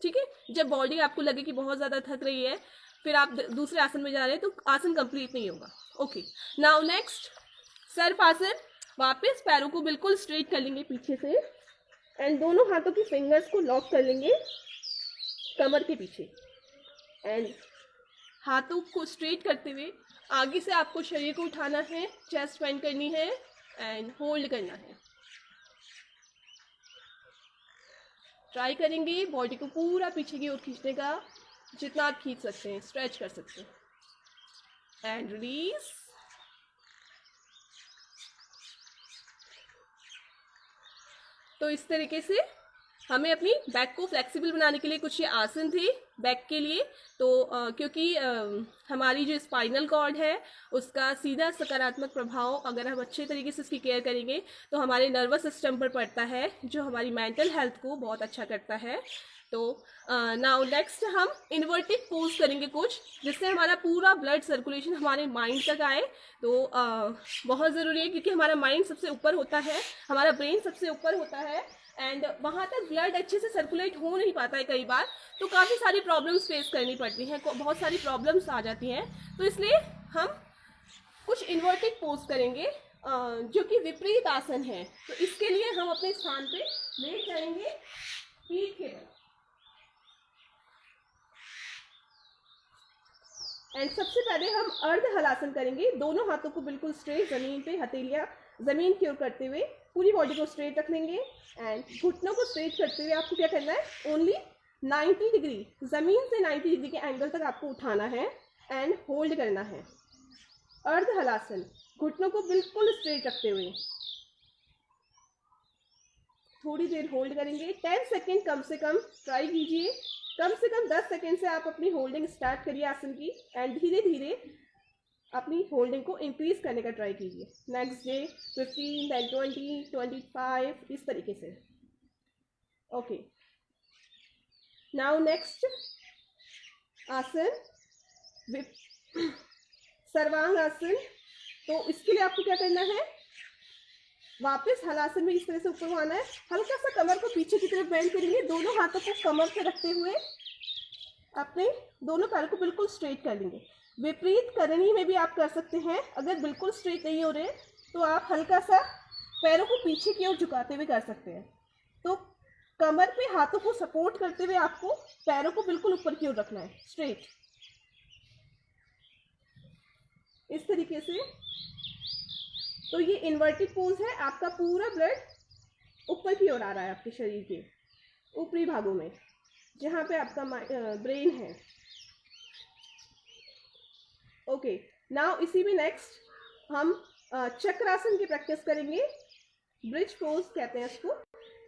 ठीक है, जब बॉडी आपको लगे कि बहुत ज़्यादा थक रही है, फिर आप दूसरे आसन में जा रहे हैं, तो आसन कंप्लीट नहीं होगा। Okay, now next Sarpasana. वापस पैरों को बिल्कुल स्ट्रेट कर लेंगे पीछे से एंड दोनों हाथों की फिंगर्स को लॉक कर लेंगे कमर के पीछे एंड हाथों को स्ट्रेट करते हुए आगे से आपको शरीर को उठाना है, चेस्ट बेंड करनी है एंड होल्ड करना है। ट्राई करेंगे बॉडी को पूरा पीछे की ओर खींचने का, जितना आप खींच सकते हैं, स्ट्रेच कर सकते हैं एंड रिलीज। तो इस तरीके से हमें अपनी बैक को फ्लेक्सिबल बनाने के लिए कुछ ये आसन थे बैक के लिए। तो क्योंकि हमारी जो स्पाइनल कॉर्ड है उसका सीधा सकारात्मक प्रभाव अगर हम अच्छे तरीके से उसकी केयर करेंगे तो हमारे नर्वस सिस्टम पर पड़ता है, जो हमारी मेंटल हेल्थ को बहुत अच्छा करता है। तो नाउ नेक्स्ट हम इन्वर्टेड पोज करेंगे कुछ, जिससे हमारा पूरा ब्लड सर्कुलेशन हमारे माइंड तक आए। तो बहुत ज़रूरी है, क्योंकि हमारा माइंड सबसे ऊपर होता है, हमारा ब्रेन सबसे ऊपर होता है, एंड वहाँ तक ब्लड अच्छे से सर्कुलेट हो नहीं पाता है कई बार, तो काफ़ी सारी प्रॉब्लम्स फेस करनी पड़ती हैं, बहुत सारी प्रॉब्लम्स आ जाती हैं। तो इसलिए हम कुछ इन्वर्टेड पोज करेंगे जो कि विपरीत आसन है। तो इसके लिए हम अपने स्थान पे लेट जाएंगे पीठ के बल, एंड सबसे पहले हम अर्ध हलासन करेंगे। दोनों हाथों को बिल्कुल स्ट्रेट जमीन पे, हथेलियां जमीन की ओर करते हुए पूरी बॉडी को स्ट्रेट रख लेंगे, एंड घुटनों को स्ट्रेट करते हुए आपको क्या करना है, ओनली 90 डिग्री, जमीन से 90 डिग्री के एंगल तक आपको उठाना है एंड होल्ड करना है। अर्ध हलासन, घुटनों को बिल्कुल स्ट्रेट रखते हुए थोड़ी देर होल्ड करेंगे। 10 सेकेंड कम से कम ट्राई कीजिए, कम से कम 10 सेकेंड से आप अपनी होल्डिंग स्टार्ट करिए आसन की, एंड धीरे धीरे अपनी होल्डिंग को इंक्रीज करने का ट्राई कीजिए। नेक्स्ट डे 15, then 20, 25, इस तरीके से। ओके, नाउ नेक्स्ट आसन सर्वांग आसन। तो इसके लिए आपको क्या करना है, वापस हलासन में इस तरह से ऊपर को आना है, हल्का सा कमर को पीछे की तरफ बेंड करेंगे, दोनों हाथों को कमर पे रखते हुए अपने दोनों पैरों को बिल्कुल स्ट्रेट कर लेंगे। विपरीत करनी में भी आप कर सकते हैं, अगर बिल्कुल स्ट्रेट नहीं हो रहे तो आप हल्का सा पैरों को पीछे की ओर झुकाते हुए कर सकते हैं। तो कमर पे हाथों को सपोर्ट करते हुए आपको पैरों को बिल्कुल ऊपर की ओर रखना है, स्ट्रेट, इस तरीके से। तो ये इन्वर्टेड पोज है, आपका पूरा ब्लड ऊपर की ओर आ रहा है आपके शरीर के ऊपरी भागों में, जहाँ पे आपका ब्रेन है। ओके, नाउ इसी में नेक्स्ट हम चक्रासन की प्रैक्टिस करेंगे। ब्रिज पोज कहते हैं इसको,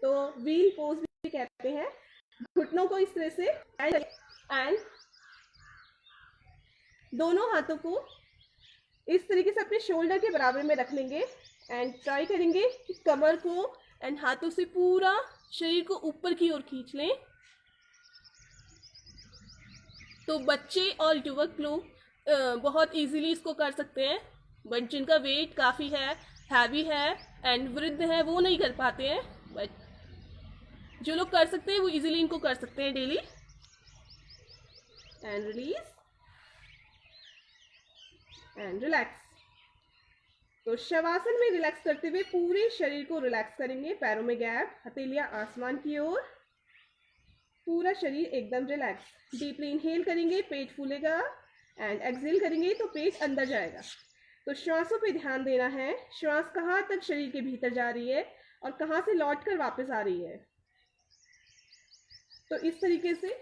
तो व्हील पोज भी कहते हैं। घुटनों को इस तरह से एंड दोनों हाथों को इस तरीके से अपने शोल्डर के बराबर में रख लेंगे, एंड ट्राई करेंगे कि कमर को एंड हाथों से पूरा शरीर को ऊपर की ओर खींच लें। तो बच्चे और युवक लोग बहुत इजीली इसको कर सकते हैं, बट जिनका वेट काफ़ी है, हैवी है एंड वृद्ध है, वो नहीं कर पाते हैं, बट जो लोग कर सकते हैं वो इजीली इनको कर सकते हैं daily. And release and relax. तो शवासन में रिलैक्स करते हुए पूरे शरीर को रिलैक्स करेंगे, पैरों में गैप, हथेलियां आसमान की ओर, पूरा शरीर एकदम रिलैक्स। डीपली इनहेल करेंगे, पेट फूलेगा, एंड एक्सहेल करेंगे तो पेट अंदर जाएगा। तो श्वासों पे ध्यान देना है, श्वास कहाँ तक शरीर के भीतर जा रही है और कहाँ से लौट कर वापस आ रही है। तो इस तरीके से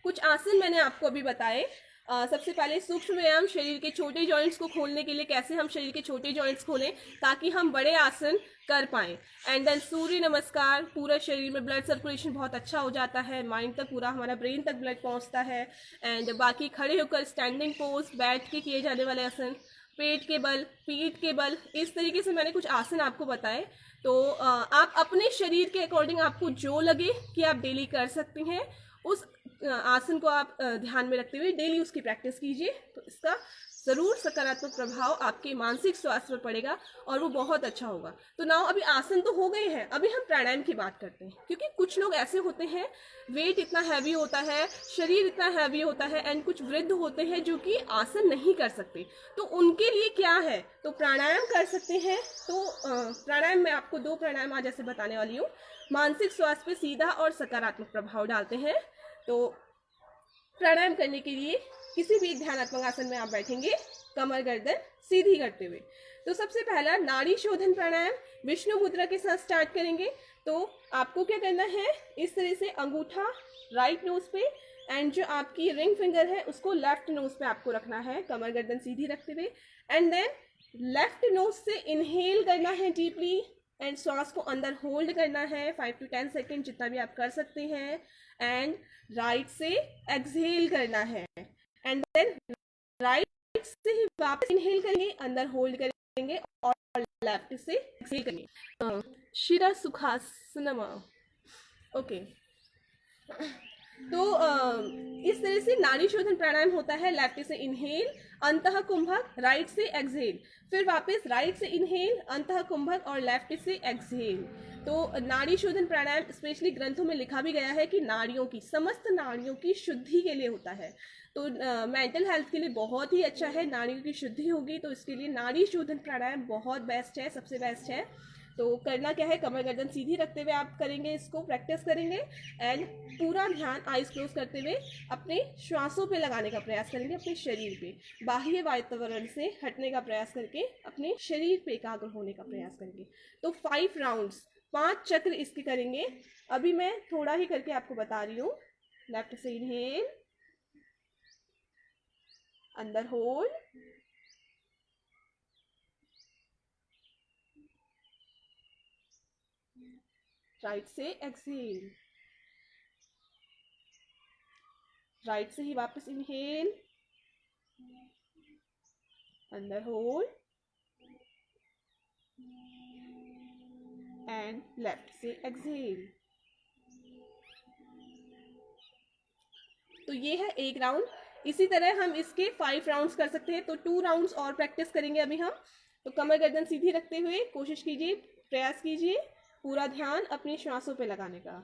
कुछ आसन मैंने आपको अभी बताए। सबसे पहले सूक्ष्म व्यायाम, शरीर के छोटे जॉइंट्स को खोलने के लिए कैसे हम शरीर के छोटे जॉइंट्स खोलें ताकि हम बड़े आसन कर पाएं। एंड देन सूर्य नमस्कार, पूरा शरीर में ब्लड सर्कुलेशन बहुत अच्छा हो जाता है, माइंड तक, पूरा हमारा ब्रेन तक ब्लड पहुंचता है। एंड बाकी खड़े होकर स्टैंडिंग पोज, बैठ के किए जाने वाले आसन, पेट के बल, पीठ के बल, इस तरीके से मैंने कुछ आसन आपको बताए। तो आप अपने शरीर के अकॉर्डिंग आपको जो लगे कि आप डेली कर सकते हैं, उस आसन को आप ध्यान में रखते हुए डेली उसकी प्रैक्टिस कीजिए। तो इसका ज़रूर सकारात्मक प्रभाव आपके मानसिक स्वास्थ्य पर पड़ेगा और वो बहुत अच्छा होगा। तो नाउ अभी आसन तो हो गए हैं, अभी हम प्राणायाम की बात करते हैं, क्योंकि कुछ लोग ऐसे होते हैं, वेट इतना हैवी होता है, शरीर इतना हैवी होता है, एंड कुछ वृद्ध होते हैं जो कि आसन नहीं कर सकते। तो उनके लिए क्या है, तो प्राणायाम कर सकते हैं। तो प्राणायाम में आपको 2 प्राणायाम आज ऐसे बताने वाली हूँ, मानसिक स्वास्थ्य पे सीधा और सकारात्मक प्रभाव डालते हैं। तो प्राणायाम करने के लिए किसी भी ध्यानात्मक आसन में आप बैठेंगे, कमर गर्दन सीधी करते हुए। तो सबसे पहला नाड़ी शोधन प्राणायाम विष्णु मुद्रा के साथ स्टार्ट करेंगे। तो आपको क्या करना है, इस तरह से अंगूठा राइट नोज पे एंड जो आपकी रिंग फिंगर है उसको लेफ्ट नोज पे आपको रखना है, कमर गर्दन सीधी रखते हुए। एंड देन लेफ्ट नोज से इनहेल करना है डीपली, एंड श्वास को अंदर होल्ड करना है 5 to 10 सेकेंड, जितना भी आप कर सकते हैं, एंड राइट से एक्सहेल करना है, एंड देन राइट से ही वापस इनहेल करेंगे, अंदर होल्ड करेंगे, और लेफ्ट से एक्सहेल करेंगे। शिरा सुखासनम। ओके, तो इस तरह से नाड़ी शोधन प्राणायाम होता है। लेफ्ट से इनहेल, अंतः कुंभक, राइट से एक्सहेल, फिर वापस राइट से इनहेल, अंतः कुंभक, और लेफ्ट से एक्सहेल। तो नाड़ी शोधन प्राणायाम स्पेशली ग्रंथों में लिखा भी गया है कि नाड़ियों की, समस्त नाड़ियों की शुद्धि के लिए होता है। तो मेंटल हेल्थ के लिए बहुत ही अच्छा है, नाड़ियों की शुद्धि होगी तो इसके लिए नाड़ी शोधन प्राणायाम बहुत बेस्ट है, सबसे बेस्ट है। तो करना क्या है, कमर गर्दन सीधी रखते हुए आप करेंगे, इसको प्रैक्टिस करेंगे, एंड पूरा ध्यान आइज क्लोज करते हुए अपने श्वासों पे लगाने का प्रयास करेंगे, अपने शरीर पे, बाह्य वातावरण से हटने का प्रयास करके अपने शरीर पे एकाग्र होने का प्रयास करेंगे। तो 5 राउंड्स, 5 चक्र इसके करेंगे। अभी मैं थोड़ा ही करके आपको बता रही हूँ। लेफ्ट से इनहेल, अंदर होल्ड, राइट से एक्सहेल, राइट से ही वापस इनहेल, अंदर होल्ड, एंड लेफ्ट से एक्सहेल। तो ये है एक राउंड। इसी तरह हम इसके 5 राउंड्स कर सकते हैं। तो 2 राउंड्स और प्रैक्टिस करेंगे अभी हम। तो कमर गर्दन सीधी रखते हुए कोशिश कीजिए, प्रयास कीजिए पूरा ध्यान अपनी श्वासों पे लगाने का।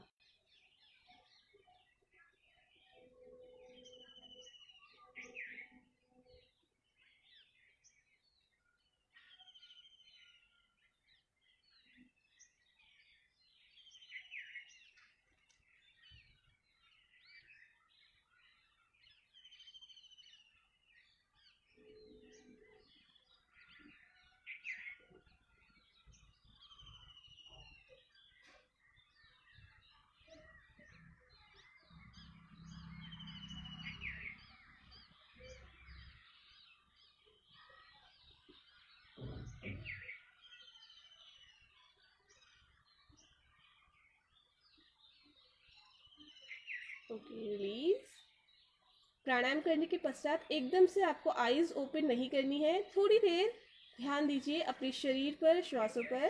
Okay, release. प्राणायाम करने के पश्चात एकदम से आपको आईज ओपन नहीं करनी है। थोड़ी देर ध्यान दीजिए अपने शरीर पर, श्वासों पर,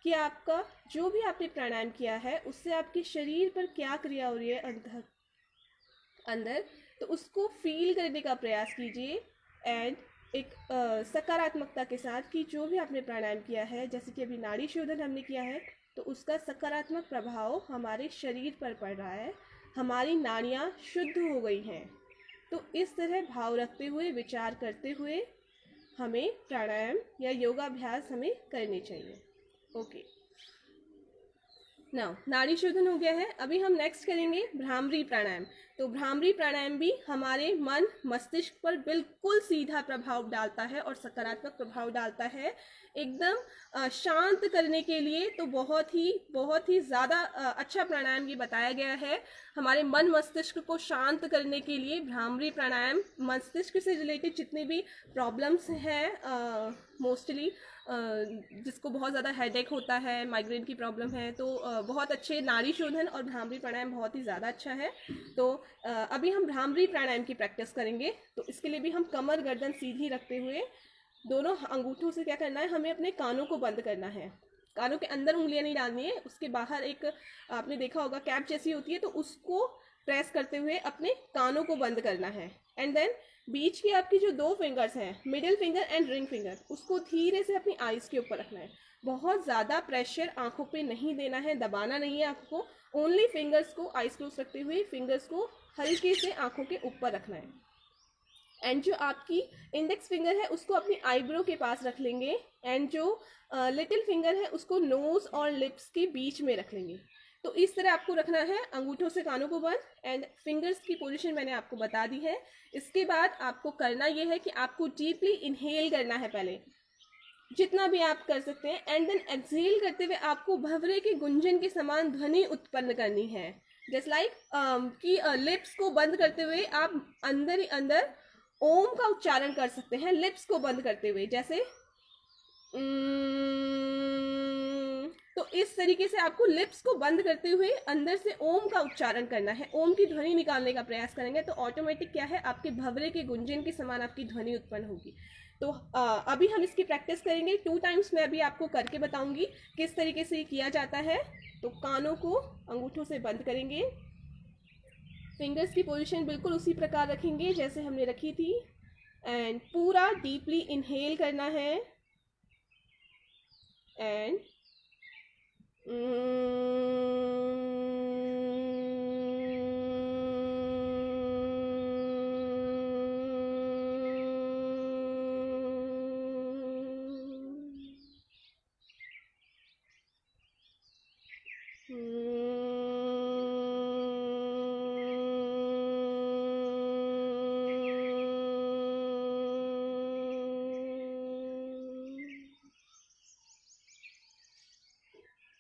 कि आपका जो भी आपने प्राणायाम किया है उससे आपके शरीर पर क्या क्रिया हो रही है अंदर। तो उसको फील करने का प्रयास कीजिए, एंड एक सकारात्मकता के साथ कि जो भी आपने प्राणायाम किया है, जैसे कि अभी नाड़ी शोधन हमने किया है, तो उसका सकारात्मक प्रभाव हमारे शरीर पर पड़ रहा है, हमारी नाड़ियाँ शुद्ध हो गई हैं। तो इस तरह भाव रखते हुए, विचार करते हुए हमें प्राणायाम या योगाभ्यास हमें करने चाहिए। ओके, नाउ नाड़ी शोधन हो गया है। अभी हम नेक्स्ट करेंगे भ्रामरी प्राणायाम। तो भ्रामरी प्राणायाम भी हमारे मन मस्तिष्क पर बिल्कुल सीधा प्रभाव डालता है और सकारात्मक प्रभाव डालता है, एकदम शांत करने के लिए। तो बहुत ही ज़्यादा अच्छा प्राणायाम ये बताया गया है हमारे मन मस्तिष्क को शांत करने के लिए। भ्रामरी प्राणायाम मस्तिष्क से रिलेटेड जितने भी प्रॉब्लम्स हैं, मोस्टली जिसको बहुत ज़्यादा हेडेक होता है, माइग्रेन की प्रॉब्लम है, तो बहुत अच्छे नाड़ी शोधन और भ्रामरी प्राणायाम बहुत ही ज़्यादा अच्छा है। तो अभी हम भ्रामरी प्राणायाम की प्रैक्टिस करेंगे। तो इसके लिए भी हम कमर गर्दन सीधी रखते हुए दोनों अंगूठों से क्या करना है, हमें अपने कानों को बंद करना है। कानों के अंदर उंगलियां नहीं डालनी है, उसके बाहर एक आपने देखा होगा कैप जैसी होती है, तो उसको प्रेस करते हुए अपने कानों को बंद करना है। एंड देन बीच की आपकी जो 2 फिंगर्स हैं, middle finger and ring finger, उसको धीरे से अपनी आईज के ऊपर रखना है। बहुत ज़्यादा प्रेशर आंखों पे नहीं देना है, दबाना नहीं है आपको। ओनली फिंगर्स को आईज क्लोज रखते हुए फिंगर्स को हल्के से आंखों के ऊपर रखना है। एंड जो आपकी इंडेक्स फिंगर है उसको अपनी आईब्रो के पास रख लेंगे, एंड जो लिटिल फिंगर है उसको नोज और लिप्स के बीच में रख लेंगे। तो इस तरह आपको रखना है, अंगूठों से कानों को बंद, एंड फिंगर्स की पोजीशन मैंने आपको बता दी है। इसके बाद आपको करना यह है कि आपको डीपली इनहेल करना है पहले, जितना भी आप कर सकते हैं, एंड देन एक्सहेल करते हुए आपको भंवरे के गुंजन के समान ध्वनि उत्पन्न करनी है। जस्ट लाइक कि लिप्स को बंद करते हुए आप अंदर ही अंदर ओम का उच्चारण कर सकते हैं, लिप्स को बंद करते हुए, जैसे तो इस तरीके से आपको लिप्स को बंद करते हुए अंदर से ओम का उच्चारण करना है, ओम की ध्वनि निकालने का प्रयास करेंगे तो ऑटोमेटिक क्या है, आपके भंवरे के गुंजन के समान आपकी ध्वनि उत्पन्न होगी। तो अभी हम इसकी प्रैक्टिस करेंगे 2 टाइम्स, मैं अभी आपको करके बताऊंगी किस तरीके से ये किया जाता है। तो कानों को अंगूठों से बंद करेंगे, फिंगर्स की पोजीशन बिल्कुल उसी प्रकार रखेंगे जैसे हमने रखी थी, एंड पूरा डीपली इनहेल करना है, एंड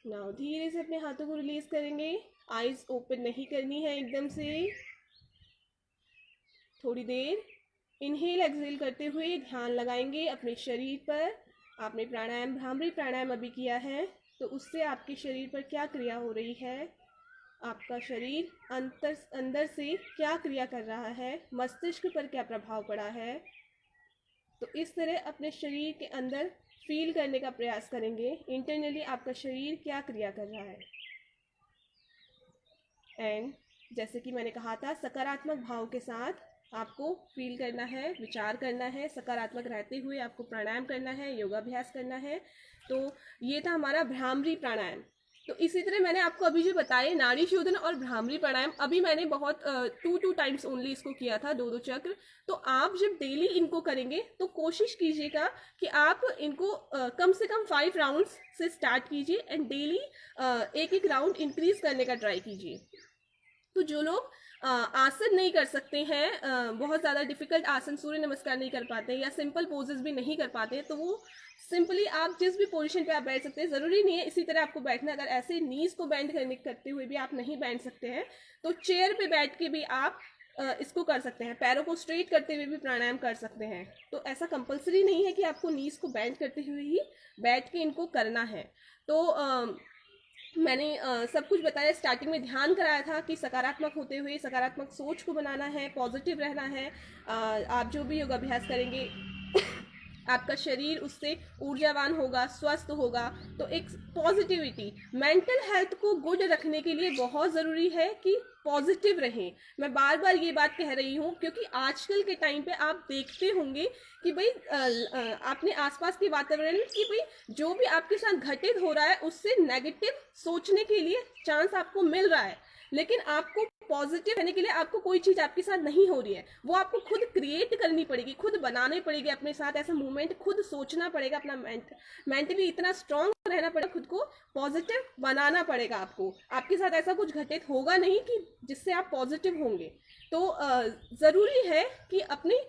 नाउ धीरे से अपने हाथों को रिलीज करेंगे, आईज ओपन नहीं करनी है एकदम से। थोड़ी देर इनहेल एक्सहेल करते हुए ध्यान लगाएंगे अपने शरीर पर। आपने प्राणायाम, भ्रामरी प्राणायाम अभी किया है, तो उससे आपके शरीर पर क्या क्रिया हो रही है, आपका शरीर अंदर से क्या क्रिया कर रहा है, मस्तिष्क पर क्या प्रभाव पड़ा है। तो इस तरह अपने शरीर के अंदर फील करने का प्रयास करेंगे, इंटरनली आपका शरीर क्या क्रिया कर रहा है। एंड जैसे कि मैंने कहा था, सकारात्मक भाव के साथ आपको फील करना है, विचार करना है, सकारात्मक रहते हुए आपको प्राणायाम करना है, योगाभ्यास करना है। तो ये था हमारा भ्रामरी प्राणायाम। तो इसी तरह मैंने आपको अभी जो बताए नाड़ी शोधन और भ्रामरी प्राणायाम, अभी मैंने बहुत 2 टाइम्स ओनली इसको किया था, 2 चक्र। तो आप जब डेली इनको करेंगे तो कोशिश कीजिएगा कि आप इनको कम से कम 5 राउंड्स से स्टार्ट कीजिए, एंड डेली एक राउंड इंक्रीज करने का ट्राई कीजिए। तो जो लोग आसन नहीं कर सकते हैं, बहुत ज़्यादा डिफिकल्ट आसन, सूर्य नमस्कार नहीं कर पाते हैं या सिंपल पोजेस भी नहीं कर पाते हैं, तो वो सिंपली आप जिस भी पोजीशन पे आप बैठ सकते हैं, ज़रूरी नहीं है इसी तरह आपको बैठना। अगर ऐसे नीज को बेंड करते हुए भी आप नहीं बैठ सकते हैं तो चेयर पे बैठ के भी आप इसको कर सकते हैं, पैरों को स्ट्रेट करते हुए भी प्राणायाम कर सकते हैं। तो ऐसा कंपलसरी नहीं है कि आपको नीज को बेंड करते हुए ही बैठ के इनको करना है। तो मैंने सब कुछ बताया, स्टार्टिंग में ध्यान कराया था कि सकारात्मक होते हुए सकारात्मक सोच को बनाना है, पॉजिटिव रहना है। आप जो भी योगाभ्यास करेंगे आपका शरीर उससे ऊर्जावान होगा, स्वस्थ होगा। तो एक पॉजिटिविटी, मेंटल हेल्थ को गुड रखने के लिए बहुत ज़रूरी है कि पॉजिटिव रहें। मैं बार बार ये बात कह रही हूँ क्योंकि आजकल के टाइम पे आप देखते होंगे कि भाई अपने आसपास के वातावरण में कि भाई जो भी आपके साथ घटित हो रहा है उससे नेगेटिव सोचने के लिए चांस आपको मिल रहा है, लेकिन आपको पॉजिटिव रहने के लिए आपको कोई चीज आपके साथ नहीं हो रही है, वो आपको खुद क्रिएट करनी पड़ेगी, खुद बनानी पड़ेगी अपने साथ ऐसा मूवमेंट, खुद सोचना पड़ेगा, अपना मेंटली इतना स्ट्रांग रहना पड़ेगा, खुद को पॉजिटिव बनाना पड़ेगा। आपको आपके साथ ऐसा कुछ घटित होगा नहीं कि जिससे आप पॉजिटिव होंगे। तो ज़रूरी है कि अपनी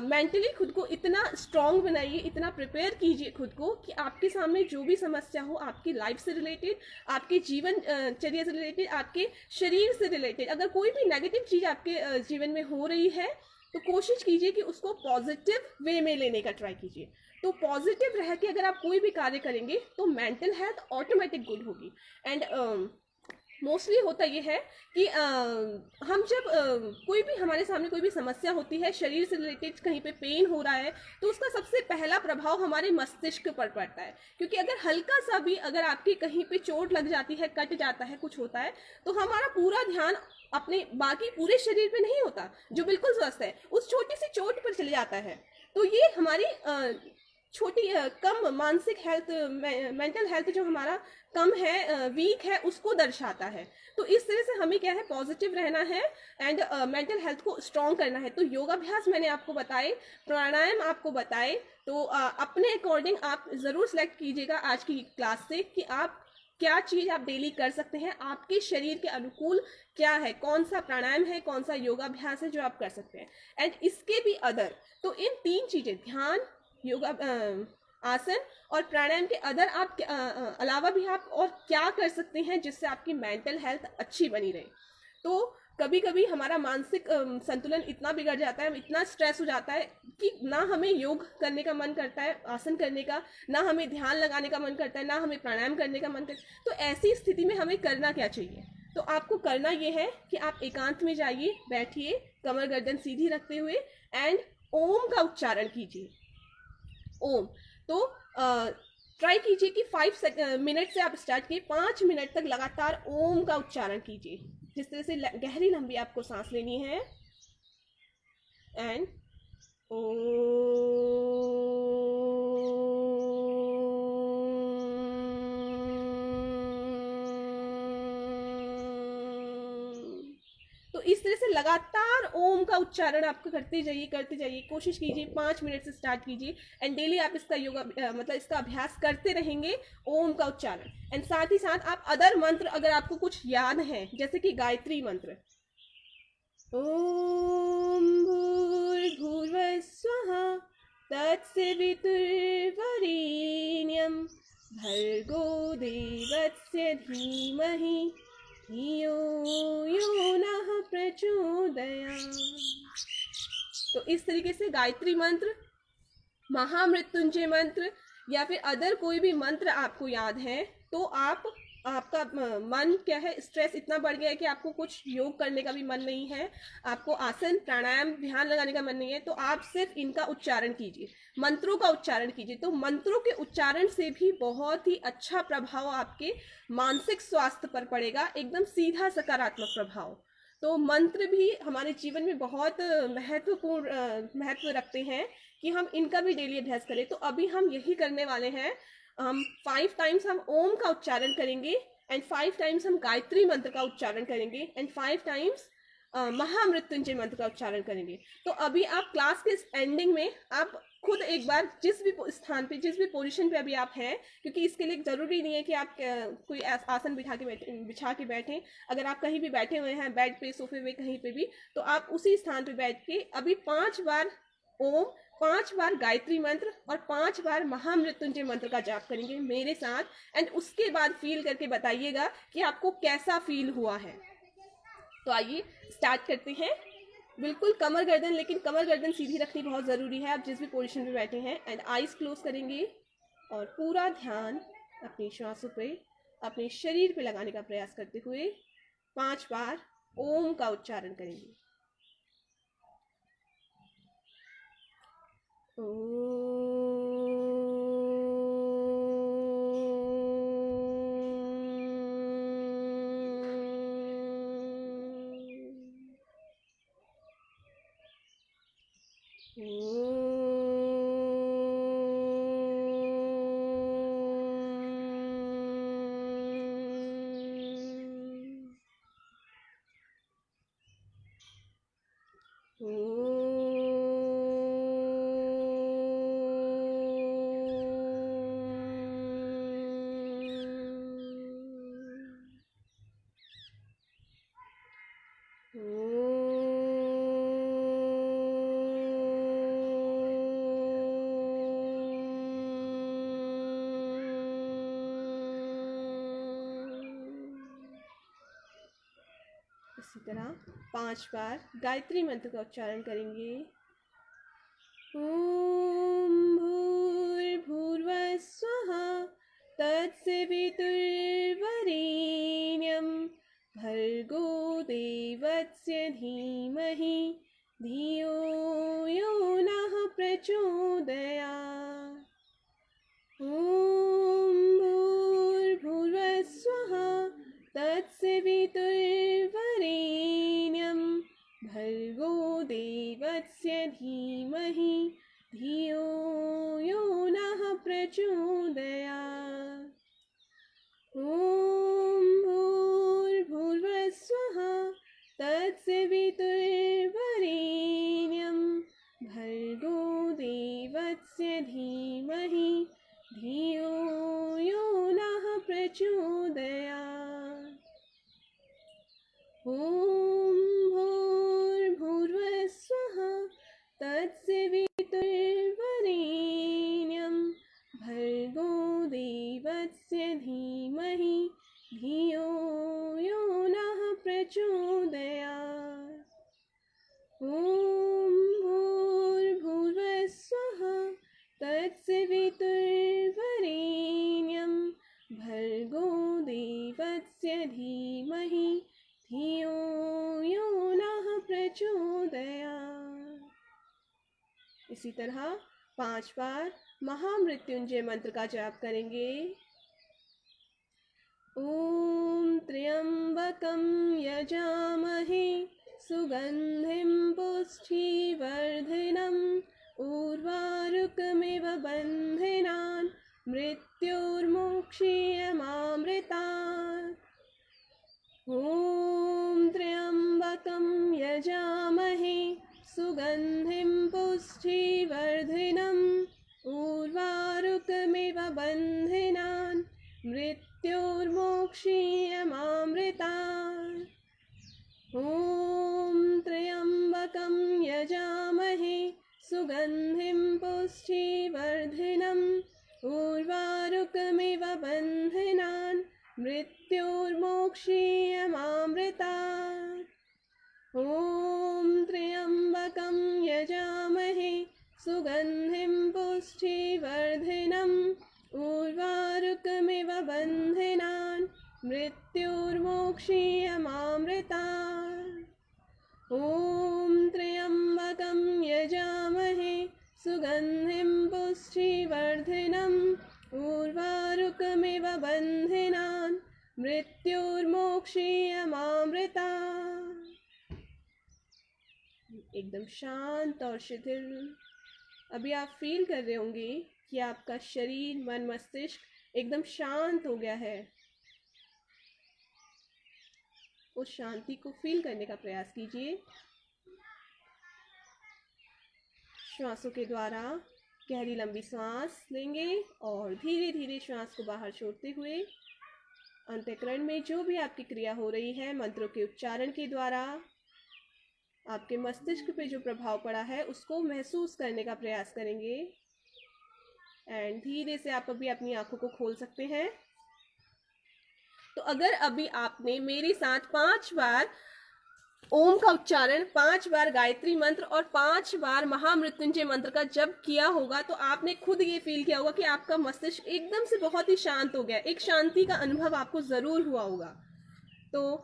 मेंटली खुद को इतना स्ट्रांग बनाइए, इतना प्रिपेयर कीजिए खुद को कि आपके सामने जो भी समस्या हो, आपकी लाइफ से रिलेटेड, आपके जीवन चर्या से रिलेटेड, आपके शरीर से रिलेटेड, अगर कोई भी नेगेटिव चीज़ आपके जीवन में हो रही है तो कोशिश कीजिए कि उसको पॉजिटिव वे में लेने का ट्राई कीजिए। तो पॉजिटिव रह के अगर आप कोई भी कार्य करेंगे तो मेंटल हेल्थ ऑटोमेटिक गुड होगी। एंड मोस्टली होता ये है कि हम जब कोई भी हमारे सामने कोई भी समस्या होती है, शरीर से रिलेटेड कहीं पे पेन हो रहा है, तो उसका सबसे पहला प्रभाव हमारे मस्तिष्क पर पड़ता है। क्योंकि अगर हल्का सा भी अगर आपकी कहीं पे चोट लग जाती है, कट जाता है, कुछ होता है, तो हमारा पूरा ध्यान अपने बाकी पूरे शरीर पे नहीं होता जो बिल्कुल स्वस्थ है, उस छोटी सी चोट पर चले जाता है। तो ये हमारी छोटी कम मानसिक हेल्थ, मेंटल हेल्थ जो हमारा कम है, वीक है, उसको दर्शाता है। तो इस तरह से हमें क्या है, पॉजिटिव रहना है एंड मेंटल हेल्थ को स्ट्रॉन्ग करना है। तो योगाभ्यास मैंने आपको बताए, प्राणायाम आपको बताए, तो अपने अकॉर्डिंग आप ज़रूर सेलेक्ट कीजिएगा आज की क्लास से कि आप क्या चीज़ आप डेली कर सकते हैं, आपके शरीर के अनुकूल क्या है, कौन सा प्राणायाम है, कौन सा योगाभ्यास है जो आप कर सकते हैं। एंड इसके भी अदर, तो इन 3 चीज़ें, ध्यान, योगा, आसन और प्राणायाम के अदर आप अलावा भी आप और क्या कर सकते हैं जिससे आपकी मेंटल हेल्थ अच्छी बनी रहे। तो कभी कभी हमारा मानसिक संतुलन इतना बिगड़ जाता है, इतना स्ट्रेस हो जाता है कि ना हमें योग करने का मन करता है, आसन करने का, ना हमें ध्यान लगाने का मन करता है, ना हमें प्राणायाम करने का मन करता है। तो ऐसी स्थिति में हमें करना क्या चाहिए? तो आपको करना ये है कि आप एकांत में जाइए, बैठिए, कमर गर्दन सीधी रखते हुए एंड ओम का उच्चारण कीजिए। ओम। तो ट्राई कीजिए कि 5 मिनट से आप स्टार्ट किए, 5 मिनट तक लगातार ओम का उच्चारण कीजिए। जिस तरह से गहरी लंबी आपको सांस लेनी है एंड तो इस तरह से लगातार ओम का उच्चारण आपको करते जाइए, कोशिश कीजिए 5 मिनट से स्टार्ट कीजिए एंड डेली आप इसका योगा मतलब इसका अभ्यास करते रहेंगे, ओम का उच्चारण। एंड साथ ही साथ आप अदर मंत्र अगर आपको कुछ याद है, जैसे कि गायत्री मंत्र, ओम भूर्भुवः स्वः तत्सवितुर्वरेण्यं भर्गो देवस्य धीमहि धियो यो नः प्रचोदयात्। तो इस तरीके से गायत्री मंत्र, महामृत्युंजय मंत्र या फिर अदर कोई भी मंत्र आपको याद है, तो आपका मन क्या है, स्ट्रेस इतना बढ़ गया है कि आपको कुछ योग करने का भी मन नहीं है, आपको आसन प्राणायाम ध्यान लगाने का मन नहीं है, तो आप सिर्फ इनका उच्चारण कीजिए, मंत्रों का उच्चारण कीजिए। तो मंत्रों के उच्चारण से भी बहुत ही अच्छा प्रभाव आपके मानसिक स्वास्थ्य पर पड़ेगा, एकदम सीधा सकारात्मक प्रभाव। तो मंत्र भी हमारे जीवन में बहुत महत्व रखते हैं कि हम इनका भी डेली अभ्यास करें। तो अभी हम यही करने वाले हैं, हम 5 टाइम्स हम ओम का उच्चारण करेंगे एंड 5 टाइम्स हम गायत्री मंत्र का उच्चारण करेंगे एंड 5 टाइम्स महामृत्युंजय मंत्र का उच्चारण करेंगे। तो अभी आप क्लास के एंडिंग में आप खुद एक बार जिस भी स्थान पे, जिस भी पोजीशन पे अभी आप हैं, क्योंकि इसके लिए जरूरी नहीं है कि आप कोई आसन बिछा के बैठें। अगर आप कहीं भी बैठे हुए हैं, बेड पे, सोफे पे, कहीं पे भी, तो आप उसी स्थान पे बैठ के अभी 5 बार ओम, 5 बार गायत्री मंत्र और 5 बार महामृत्युंजय मंत्र का जाप करेंगे मेरे साथ एंड उसके बाद फील करके बताइएगा कि आपको कैसा फील हुआ है। तो आइए स्टार्ट करते हैं। बिल्कुल कमर गर्दन, लेकिन कमर गर्दन सीधी रखनी बहुत ज़रूरी है, आप जिस भी पोजीशन में बैठे हैं। एंड आइज क्लोज करेंगे और पूरा ध्यान अपनी श्वासों पे, अपने शरीर पे लगाने का प्रयास करते हुए 5 बार ओम का उच्चारण करेंगे। इसी तरह 5 बार गायत्री मंत्र का उच्चारण करेंगे। ओम भूर्भुवः स्वः तत्सवितुर्वरेण्यं भर्गो देवस्य धीमहि धियो यो नः प्रचोदयात्। ओम भूर्भुवः स्वः तत्सवितुर्वरेण्यं भर्गो देवस्य धीमहि धियो यो नः प्रचोदयात्। ओम भूर्भुवः स्वः तत्सवितुर्वरेण्यं भर्गो देवस्य धीमहि धियो यो नः प्रचोदयात्। ओम भूर्भुवः स्वः तत्सवितुर्वरेण्यं भर्गो देवस्य धीमहि धियो यो नः प्रचोदयात्। इसी तरह 5 बार महामृत्युंजय मंत्र का जाप करेंगे। ॐ त्र्यंबकं यजामहे सुगंधिं पुष्टिवर्धनम् उर्वारुकमिव बन्धनान् मृत्योर्मुक्षीयमामृतात्। ॐ त्र्यंबकं यजामहे सुगंधिं पुष्टिवर्धनम् उर्वारुकमिव बन्धनान् मृत्योर्मुक्षीयमामृतात्। ॐ त्र्यंबकं यजामहे सुगंधिं पुष्टिवर्धनम् उर्वारुकमिव बन्धनान् मृत्योर्मुक्षीयमामृतात्। ॐ त्र्यंबकं यजामहे सुगंधिं पुष्टिवर्धनम् उर्वारुकमिव बन्धनान् मृत्योर्मुक्षीयमामृतात्। ॐ त्र्यंबकं यजामहे सुगंधिं पुष्टिवर्धनम् उर्वारुकमिव बन्धनान् मृत्योर्मुक्षीयमामृतात्। एकदम शांत और शिथिल। अभी आप फील कर रहे होंगे कि आपका शरीर, मन, मस्तिष्क एकदम शांत हो गया है। उस शांति को फील करने का प्रयास कीजिए। श्वासों के द्वारा गहरी लंबी सांस लेंगे और धीरे धीरे श्वास को बाहर छोड़ते हुए अंतःकरण में जो भी आपकी क्रिया हो रही है मंत्रों के उच्चारण के द्वारा आपके मस्तिष्क पे जो प्रभाव पड़ा है उसको महसूस करने का प्रयास करेंगे। एंड धीरे से आप अभी अपनी आंखों को खोल सकते हैं। तो अगर अभी आपने मेरे साथ 5 बार ओम का उच्चारण, 5 बार गायत्री मंत्र और 5 बार महामृत्युंजय मंत्र का जप किया होगा तो आपने खुद ये फील किया होगा कि आपका मस्तिष्क एकदम से बहुत ही शांत हो गया। एक शांति का अनुभव आपको ज़रूर हुआ होगा। तो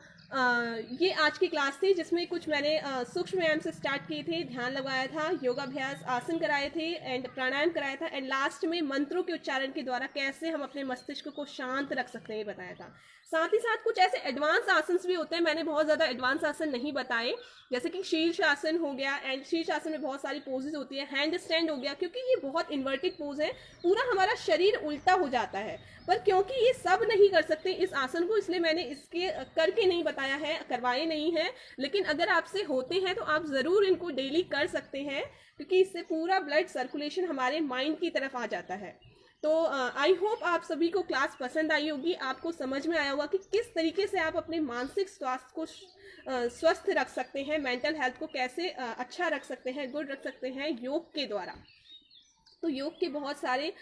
ये आज की क्लास थी जिसमें कुछ मैंने सूक्ष्म व्यायाम से स्टार्ट किए थे, ध्यान लगाया था, योगाभ्यास, आसन कराए थे एंड प्राणायाम कराया था एंड लास्ट में मंत्रों के उच्चारण के द्वारा कैसे हम अपने मस्तिष्क को शांत रख सकते हैं ये बताया था। साथ ही साथ कुछ ऐसे एडवांस आसन भी होते हैं, मैंने बहुत ज़्यादा एडवांस आसन नहीं बताए, जैसे कि शीर्ष आसन हो गया एंड शीर्ष आसन में बहुत सारी पोजेज होती है, हैंड स्टैंड हो गया, क्योंकि ये बहुत इन्वर्टेड पोज है, पूरा हमारा शरीर उल्टा हो जाता है। पर क्योंकि ये सब नहीं कर सकते इस आसन को, इसलिए मैंने इसके करके नहीं बताया है, करवाए नहीं है। लेकिन अगर आपसे होते हैं तो आप ज़रूर इनको डेली कर सकते हैं, क्योंकि इससे पूरा ब्लड सर्कुलेशन हमारे माइंड की तरफ आ जाता है। तो आई होप आप सभी को क्लास पसंद आई होगी, आपको समझ में आया होगा कि किस तरीके से आप अपने मानसिक स्वास्थ्य को स्वस्थ रख सकते हैं, मेंटल हेल्थ को कैसे अच्छा रख सकते हैं, गुड रख सकते हैं योग के द्वारा। तो योग के बहुत सारे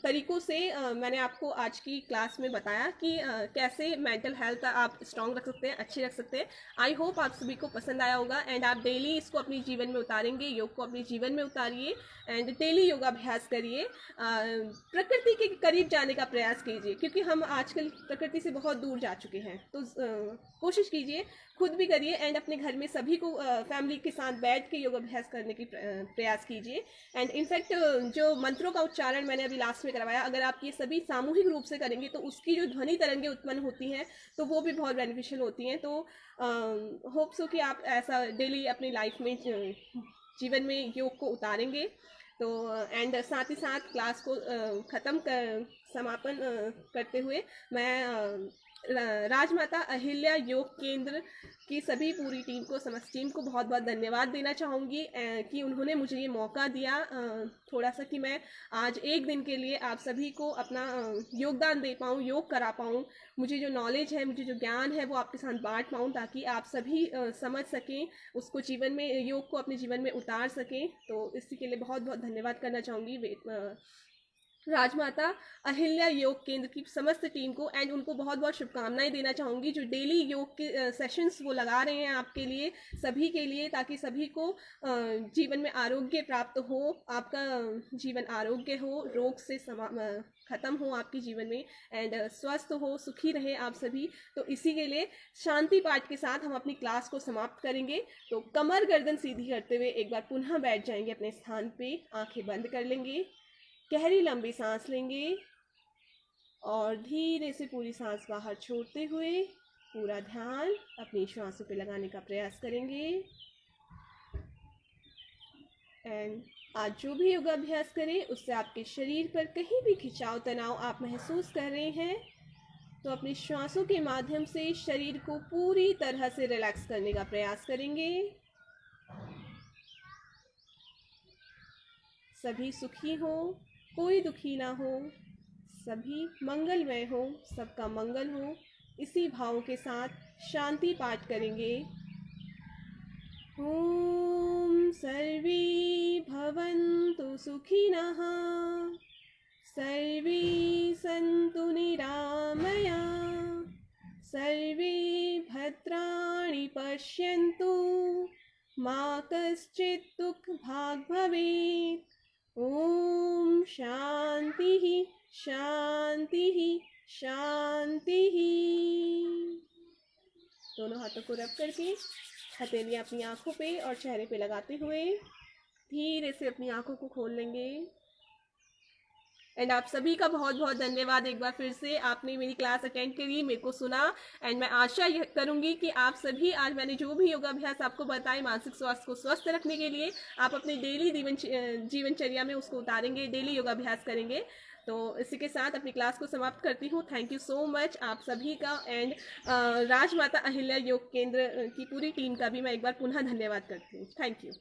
तरीकों से मैंने आपको आज की क्लास में बताया कि कैसे मेंटल हेल्थ आप स्ट्रांग रख सकते हैं, अच्छी रख सकते हैं। आई होप आप सभी को पसंद आया होगा एंड आप डेली इसको अपने जीवन में उतारेंगे, योग को अपने जीवन में उतारिए एंड डेली योगाभ्यास करिए। प्रकृति के करीब जाने का प्रयास कीजिए, क्योंकि हम आजकल प्रकृति से बहुत दूर जा चुके हैं। तो कोशिश कीजिए, खुद भी करिए एंड अपने घर में सभी को फैमिली के साथ बैठ के योगाभ्यास करने की प्रयास कीजिए। एंड इनफैक्ट जो मंत्रों का उच्चारण मैंने अभी लास्ट में करवाया, अगर आप ये सभी सामूहिक रूप से करेंगे तो उसकी जो ध्वनि तरंगें उत्पन्न होती हैं तो वो भी बहुत बेनिफिशियल होती हैं। तो होप सो कि आप ऐसा डेली अपनी लाइफ में जीवन में योग को उतारेंगे। तो एंड साथ ही साथ क्लास को समापन करते हुए मैं राजमाता अहिल्या योग केंद्र की सभी पूरी टीम को, समस्त टीम को बहुत बहुत धन्यवाद देना चाहूँगी कि उन्होंने मुझे ये मौका दिया थोड़ा सा कि मैं आज एक दिन के लिए आप सभी को अपना योगदान दे पाऊँ, योग करा पाऊँ, मुझे जो नॉलेज है, मुझे जो ज्ञान है वो आपके साथ बांट पाऊँ, ताकि आप सभी समझ सकें, उसको जीवन में, योग को अपने जीवन में उतार सकें। तो इसी के लिए बहुत बहुत धन्यवाद करना चाहूँगी राजमाता अहिल्या योग केंद्र की समस्त टीम को एंड उनको बहुत बहुत शुभकामनाएं देना चाहूँगी जो डेली योग के सेशंस वो लगा रहे हैं आपके लिए, सभी के लिए, ताकि सभी को जीवन में आरोग्य प्राप्त हो, आपका जीवन आरोग्य हो, रोग से ख़त्म हो आपके जीवन में एंड स्वस्थ हो, सुखी रहे आप सभी। तो इसी के लिए शांति पाठ के साथ हम अपनी क्लास को समाप्त करेंगे। तो कमर गर्दन सीधी करते हुए एक बार पुनः बैठ जाएंगे अपने स्थान पे, आंखें बंद कर लेंगे, गहरी लंबी सांस लेंगे और धीरे से पूरी सांस बाहर छोड़ते हुए पूरा ध्यान अपनी श्वासों पे लगाने का प्रयास करेंगे। एंड आज जो भी योगाभ्यास करें उससे आपके शरीर पर कहीं भी खिंचाव तनाव आप महसूस कर रहे हैं तो अपनी श्वासों के माध्यम से शरीर को पूरी तरह से रिलैक्स करने का प्रयास करेंगे। सभी सुखी हो, कोई दुखी ना हो, सभी मंगलमय हो, सबका मंगल हो, इसी भाव के साथ शांति पाठ करेंगे। ओम सर्वे भवन्तु सुखिनः, सर्वे सन्तु निरामयाः, सर्वे भद्राणि पश्यन्तु, मा कश्चित् दुःखभाग् भवेत्। ओम शांतिः शांतिः शांतिः। दोनों हाथों को रब करके हथेलियाँ अपनी आँखों पे और चेहरे पे लगाते हुए धीरे से अपनी आँखों को खोल लेंगे। एंड आप सभी का बहुत बहुत धन्यवाद एक बार फिर से, आपने मेरी क्लास अटेंड करी, मेरे को सुना। एंड मैं आशा यह करूंगी कि आप सभी आज मैंने जो भी योगाभ्यास आपको बताए मानसिक स्वास्थ्य को स्वस्थ रखने के लिए आप अपने डेली जीवनचर्या में उसको उतारेंगे, डेली योगाभ्यास करेंगे। तो इसी के साथ अपनी क्लास को समाप्त करती हूँ। थैंक यू सो मच आप सभी का एंड राजमाता अहिल्या योग केंद्र की पूरी टीम का भी मैं एक बार पुनः धन्यवाद करती हूँ। Thank you.